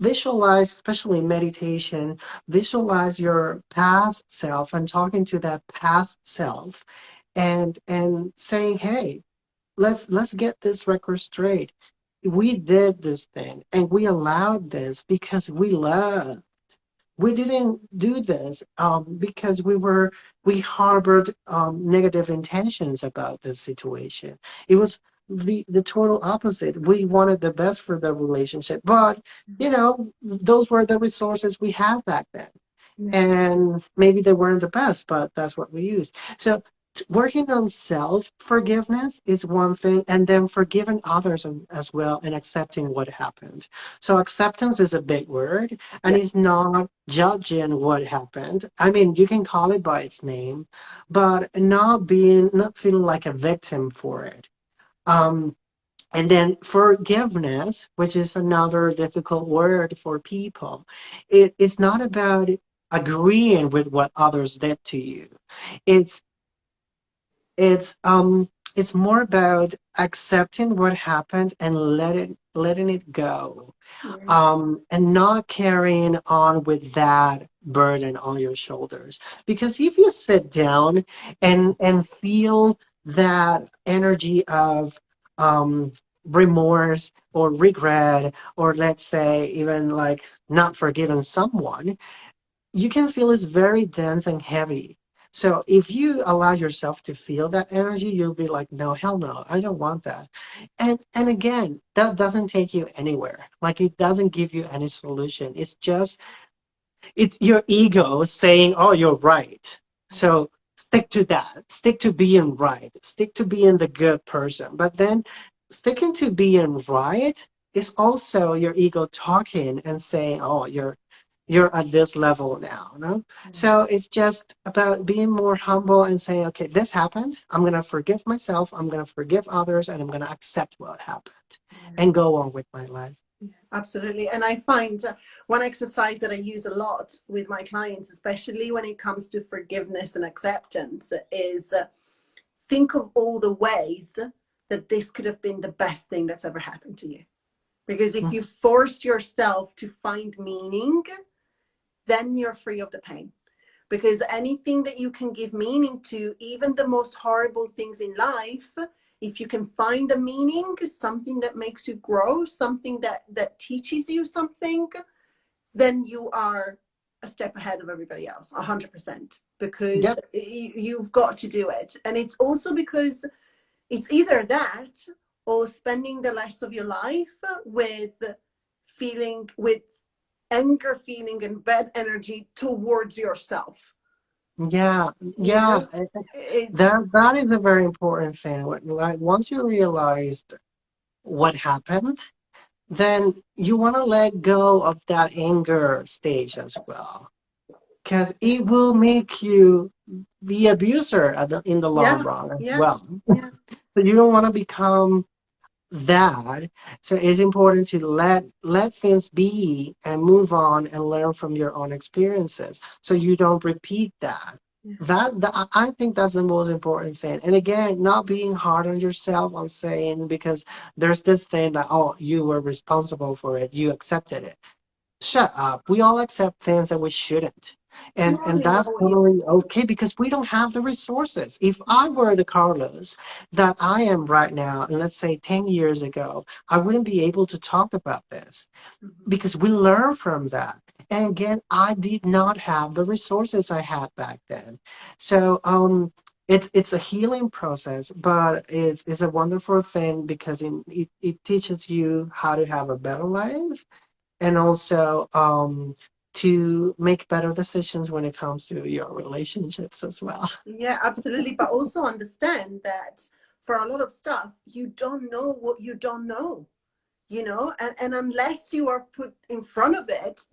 visualize, especially in meditation, visualize your past self and talking to that past self, and saying, hey, let's get this record straight. We did this thing and we allowed this because we love. We didn't do this because we harbored negative intentions about this situation. It was the total opposite. We wanted the best for the relationship, but those were the resources we had back then,
yeah,
and maybe they weren't the best, but that's what we used. So working on self forgiveness is one thing, and then forgiving others as well, and accepting what happened. So acceptance is a big word, and
yeah,
it's not judging what happened. I mean, you can call it by its name, but not feeling like a victim for it. um and then forgiveness, which is another difficult word for people, it's not about agreeing with what others did to you. It's it's more about accepting what happened and letting it go,
yeah,
and not carrying on with that burden on your shoulders. Because if you sit down and feel that energy of um, remorse or regret, or let's say even like not forgiving someone, you can feel it's very dense and heavy. So if you allow yourself to feel that energy, you'll be like, no, hell no, I don't want that. And again, that doesn't take you anywhere. Like it doesn't give you any solution. It's your ego saying, oh, you're right. So stick to that. Stick to being right. Stick to being the good person. But then sticking to being right is also your ego talking and saying, oh, you're at this level now, no? So it's just about being more humble and saying, okay, this happened. I'm gonna forgive myself. I'm gonna forgive others, and I'm gonna accept what happened, and go on with my life.
Absolutely. And I find one exercise that I use a lot with my clients, especially when it comes to forgiveness and acceptance, is think of all the ways that this could have been the best thing that's ever happened to you. Because if you forced yourself to find meaning, then you're free of the pain. Because anything that you can give meaning to, even the most horrible things in life, if you can find a meaning, something that makes you grow, something that teaches you something, then you are a step ahead of everybody else, 100%, because
Yep.
you've got to do it. And it's also because it's either that or spending the rest of your life with feeling, with anger feeling and bad energy towards yourself.
Yeah,
You
yeah.
know, it's
That is a very important thing. Like once you realized what happened, then you want to let go of that anger stage as well, because it will make you the abuser in the long
yeah,
run as
yeah,
well.
yeah,
So you don't want to become that. So it's important to let things be and move on and learn from your own experiences so you don't repeat that.
yeah.
I think that's the most important thing. And again, not being hard on yourself on saying, because there's this thing that, oh, you were responsible for it, you accepted it. Shut up. We all accept things that we shouldn't.
You
And
only know
that's
what you
totally okay because we don't have the resources. If I were the Carlos that I am right now, and let's say 10 years ago, I wouldn't be able to talk about this
mm-hmm.
because we learn from that. And again, I did not have the resources I had back then. So it's a healing process, but it's a wonderful thing because it teaches you how to have a better life and also to make better decisions when it comes to your relationships as well.
Yeah, absolutely. But also understand that for a lot of stuff, you don't know what you don't know. And unless you are put in front of it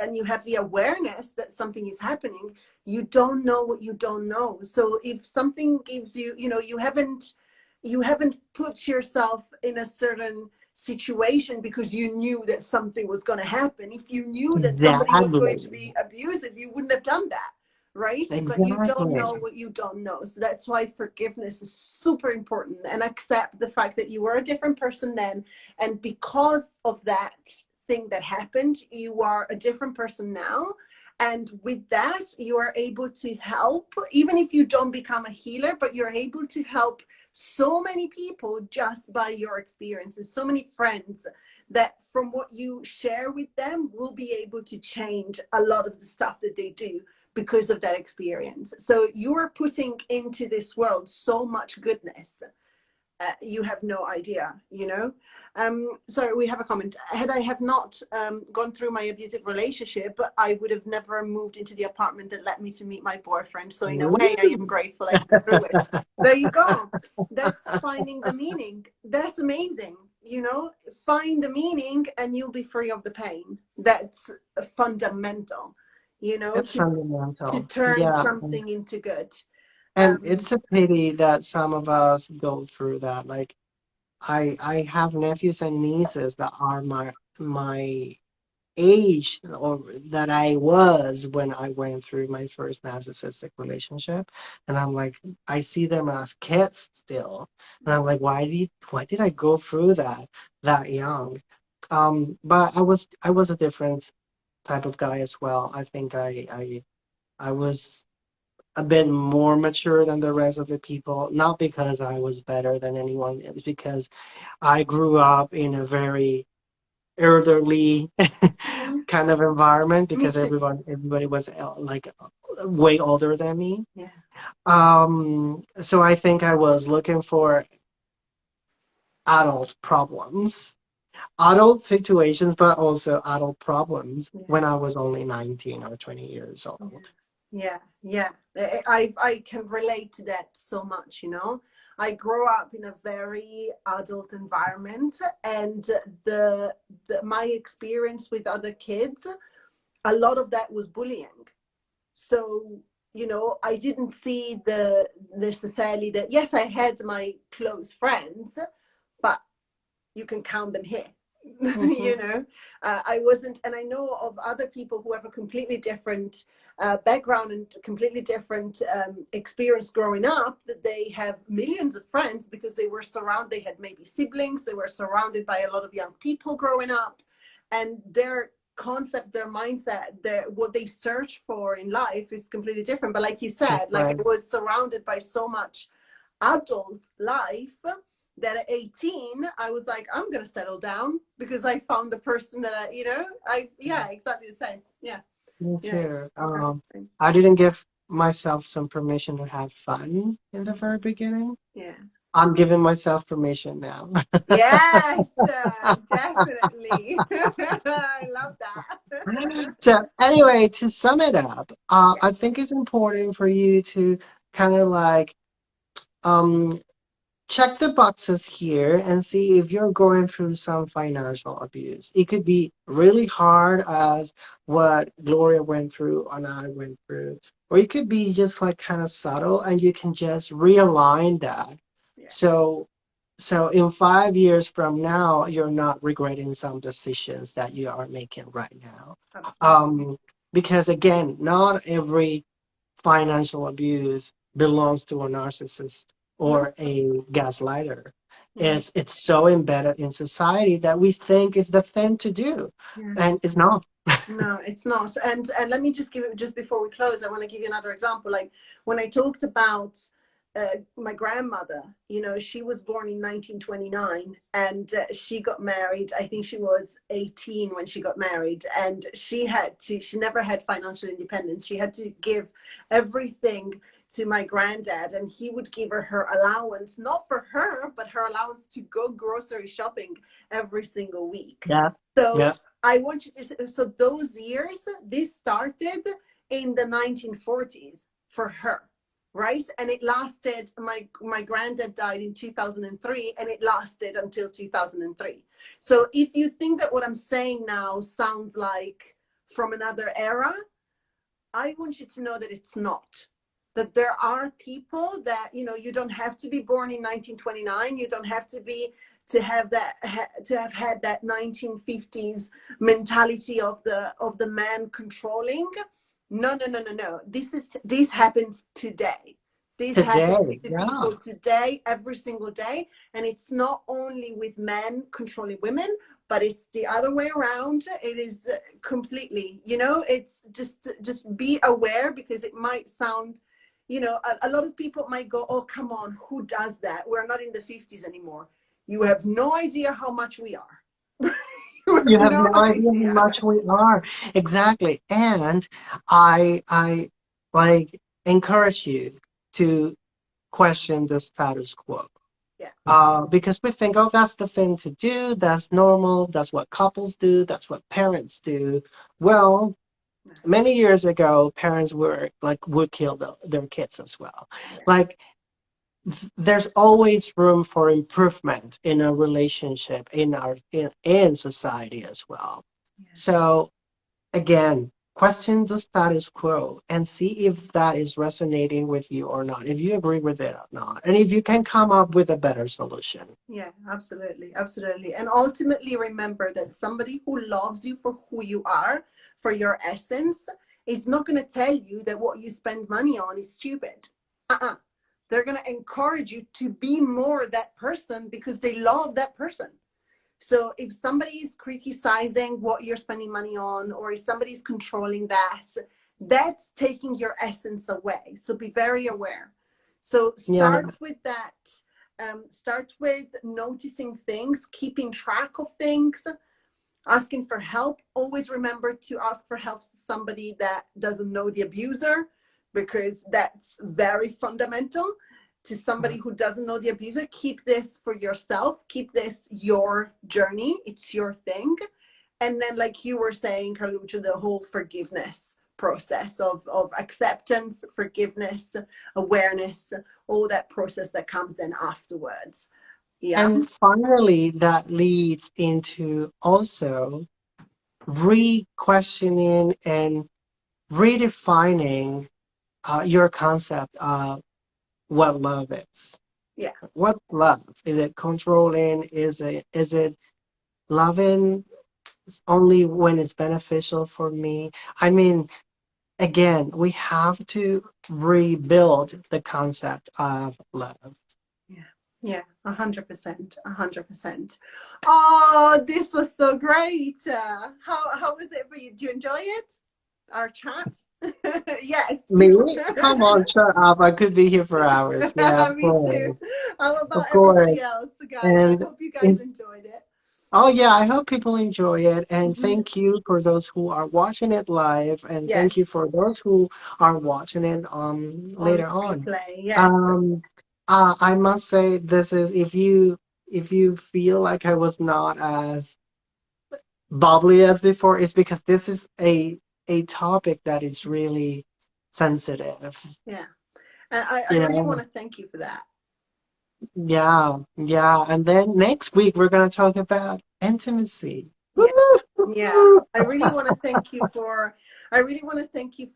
and you have the awareness that something is happening, you don't know what you don't know. So if something gives you, you haven't put yourself in a certain situation because you knew that something was going to happen. If you knew that somebody was going to
Exactly.
be abusive, you wouldn't have done that, right? But you don't know
Exactly.
what you don't know. So that's why forgiveness is super important, and accept the fact that you were a different person then, and because of that thing that happened, you are a different person now. And with that, you are able to help, even if you don't become a healer, but you're able to help so many people just by your experiences, so many friends that from what you share with them will be able to change a lot of the stuff that they do because of that experience. So you are putting into this world so much goodness. You have no idea. Sorry, we have a comment. Had I have not gone through my abusive relationship, I would have never moved into the apartment that led me to meet my boyfriend. So in a way, I am
Woo!
grateful I went through it. There you go. That's finding the meaning. That's amazing. Find the meaning and you'll be free of the pain. That's fundamental,
It's
to
fundamental.
turn
Yeah.
something into good.
And
Um,
it's a pity that some of us go through that. Like I have nephews and nieces that are my age or that I was when I went through my first narcissistic relationship. And I'm like, I see them as kids still. And I'm like, why did I go through that young? But I was a different type of guy as well. I think I was a bit more mature than the rest of the people, not because I was better than anyone. It's because I grew up in a very elderly
mhm,
kind of environment
me
because
too.
everybody was like way older than me.
Yeah.
So I think I was looking for adult problems, adult situations, but also adult problems
Yeah.
when I was only 19 or 20 years
Yeah.
old.
Yeah, yeah. I can relate to that so much. I grew up in a very adult environment, and my experience with other kids a lot of that was bullying. So, I didn't see the necessarily that, yes, I had my close friends, but you can count them here.
Mm-hmm.
I wasn't, and I know of other people who have a completely different background and completely different experience growing up, that they have millions of friends because they were surrounded, they had maybe siblings, they were surrounded by a lot of young people growing up, and their concept, their mindset, what they search for in life is completely different. But like you said, like I
Right.
was surrounded by so much adult life that at 18 I was like, I'm gonna settle down because I found the person that yeah, exactly the same. Yeah.
Me
Yeah,
too.
exactly.
I didn't give myself some permission to have fun in the very beginning.
Yeah.
I'm giving myself permission now.
Yes, definitely. I love that.
So anyway, to sum it up,
Yes.
I think it's important for you to kind of like um check the boxes here and see if you're going through some financial abuse. It could be really hard as what Gloria went through and I went through, or it could be just like kind of subtle and you can just realign that.
Yeah,
So so in 5 years from now, you're not regretting some decisions that you are making right now.
absolutely.
Um, because again, not every financial abuse belongs to a narcissist
No.
or a gaslighter.
Yeah.
It's so embedded in society that we think it's the thing to do,
Yeah.
and it's not.
No, it's not. And let me just give it, just before we close, I want to give you another example. Like when I talked about my grandmother, she was born in 1929, and she got married. I think she was 18 when she got married, and she never had financial independence. She had to give everything to my granddad, and he would give her allowance, not for her, but her allowance to go grocery shopping every single week.
Yeah,
So
yeah,
I want you to, so those years, this started in the 1940s for her, right? And it lasted, my granddad died in 2003, and it lasted until 2003. So if you think that what I'm saying now sounds like from another era, I want you to know that it's not. That there are people that, you don't have to be born in 1929. You don't have to be to have that to have had that 1950s mentality of the man controlling. No, no, no, no, no. This happens today. This happens
today,
to
yeah,
people today, every single day. And it's not only with men controlling women, but it's the other way around. It is completely, it's just be aware, because it might sound, a lot of people might go, oh, come on, who does that? We're not in the 50s anymore. You have no idea how much we are. You have
you have
no
no idea how
idea.
much we are exactly, and I like encourage you to question the status quo.
Yeah.
Because we think, oh, that's the thing to do, that's normal, that's what couples do, that's what parents do. Well, many years ago, parents were like would kill their kids as well.
Yeah.
Like there's always room for improvement in a relationship in society as well.
Yeah.
So again, question the status quo and see if that is resonating with you or not, if you agree with it or not, and if you can come up with a better solution.
Yeah, absolutely, absolutely. And ultimately, remember that somebody who loves you for who you are, for your essence, is not going to tell you that what you spend money on is stupid. Uh-uh. They're going to encourage you to be more that person because they love that person. So if somebody is criticizing what you're spending money on, or if somebody's controlling that, that's taking your essence away. So be very aware. So
Yeah,
start with that. Start with noticing things, keeping track of things, asking for help. Always remember to ask for help to somebody that doesn't know the abuser, because that's very fundamental. To somebody who doesn't know the abuser, keep this for yourself, keep this your journey, it's your thing. And then, like you were saying, Carluccio, the whole forgiveness process of acceptance, forgiveness, awareness, all that process that comes in afterwards. Yeah.
and finally that leads into also re-questioning and redefining your concept of what love is.
Yeah.
What love? Is it controlling? Is it loving only when it's beneficial for me? I mean, again, we have to rebuild the concept of love.
Yeah. Yeah. 100%. 100%. Oh, this was so great. How was it for you? Do you enjoy it? Our chat? Yes, you.
Me? Come on, shut up. I could be here for hours. Yeah, of
Me too.
course.
How about
Of course.
everybody else, guys? I
And
hope you
it,
guys enjoyed it.
oh yeah, I hope people enjoy it. And
Mhm.
thank you for those who are watching it live. And thank you
Yes,
for those who are watching it
on
later on.
replay. Yes.
Um I must say this is if you feel like I was not as bubbly as before, it's because this is a topic that is really sensitive.
Yeah. And I
You
really want
know,
to thank you for that.
yeah, yeah. And then next week we're gonna talk about intimacy.
Yeah. Yeah.
Woo!
I really want to thank you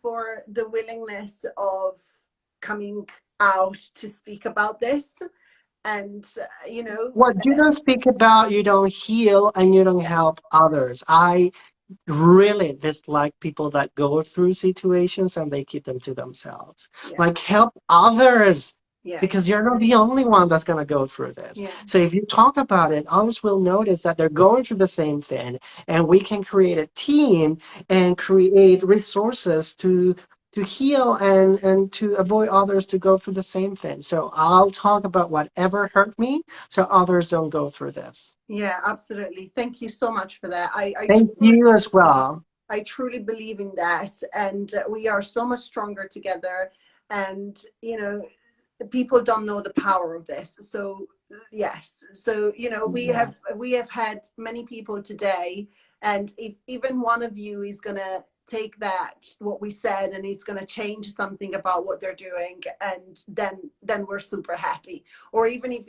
for the willingness of coming out to speak about this. And,
What you don't speak about, you don't heal and you don't
yeah,
help others. I really dislike people that go through situations and they keep them to themselves.
yeah,
Like, help others
yeah,
because you're not the only one that's going to go through this.
yeah,
So if you talk about it, others will notice that they're going through the same thing, and we can create a team and create resources to heal and to avoid others to go through the same thing. So I'll talk about whatever hurt me so others don't go through this.
yeah, absolutely. Thank you so much for that.
Thank you as well.
I truly believe in that. And we are so much stronger together. And, people don't know the power of this. So yes, so
Yeah.
we have had many people today, and if even one of you is gonna take that what we said and he's gonna change something about what they're doing, and then we're super happy. Or even if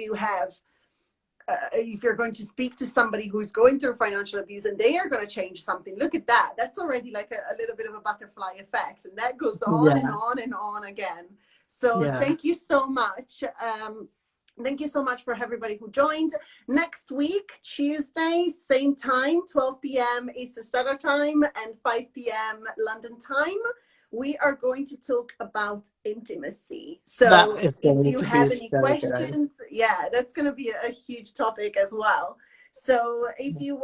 you're going to speak to somebody who's going through financial abuse and they are going to change something, look at that. That's already like a little bit of a butterfly effect. And that goes on and
Yeah.
on and on again. So
Yeah.
thank you so much. Thank you so much for everybody who joined. Next week, Tuesday, same time, 12 p.m. Eastern Standard Time and 5 p.m. London time, we are going to talk about intimacy.
That
So
is
if
going
you
to be
have any
so good.
questions, yeah, that's going to be a huge topic as well. So if you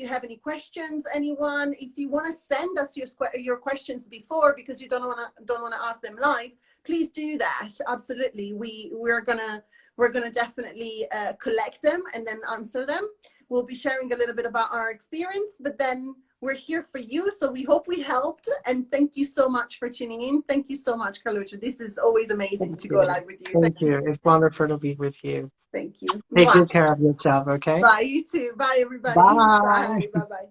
have any questions, anyone, if you want to send us your questions before because you don't want to ask them live, please do that. Absolutely, we're gonna definitely collect them and then answer them. We'll be sharing a little bit about our experience, but then we're here for you. So we hope we helped. And thank you so much for tuning in. Thank you so much, Carluccia. This is always amazing
Thank
to go
you.
live with you. Thank
Thank
you.
you. It's wonderful to be with you.
Thank you.
Take
Mwah.
good care of yourself, okay?
Bye, you too. Bye, everybody.
Bye.
Bye. Bye-bye.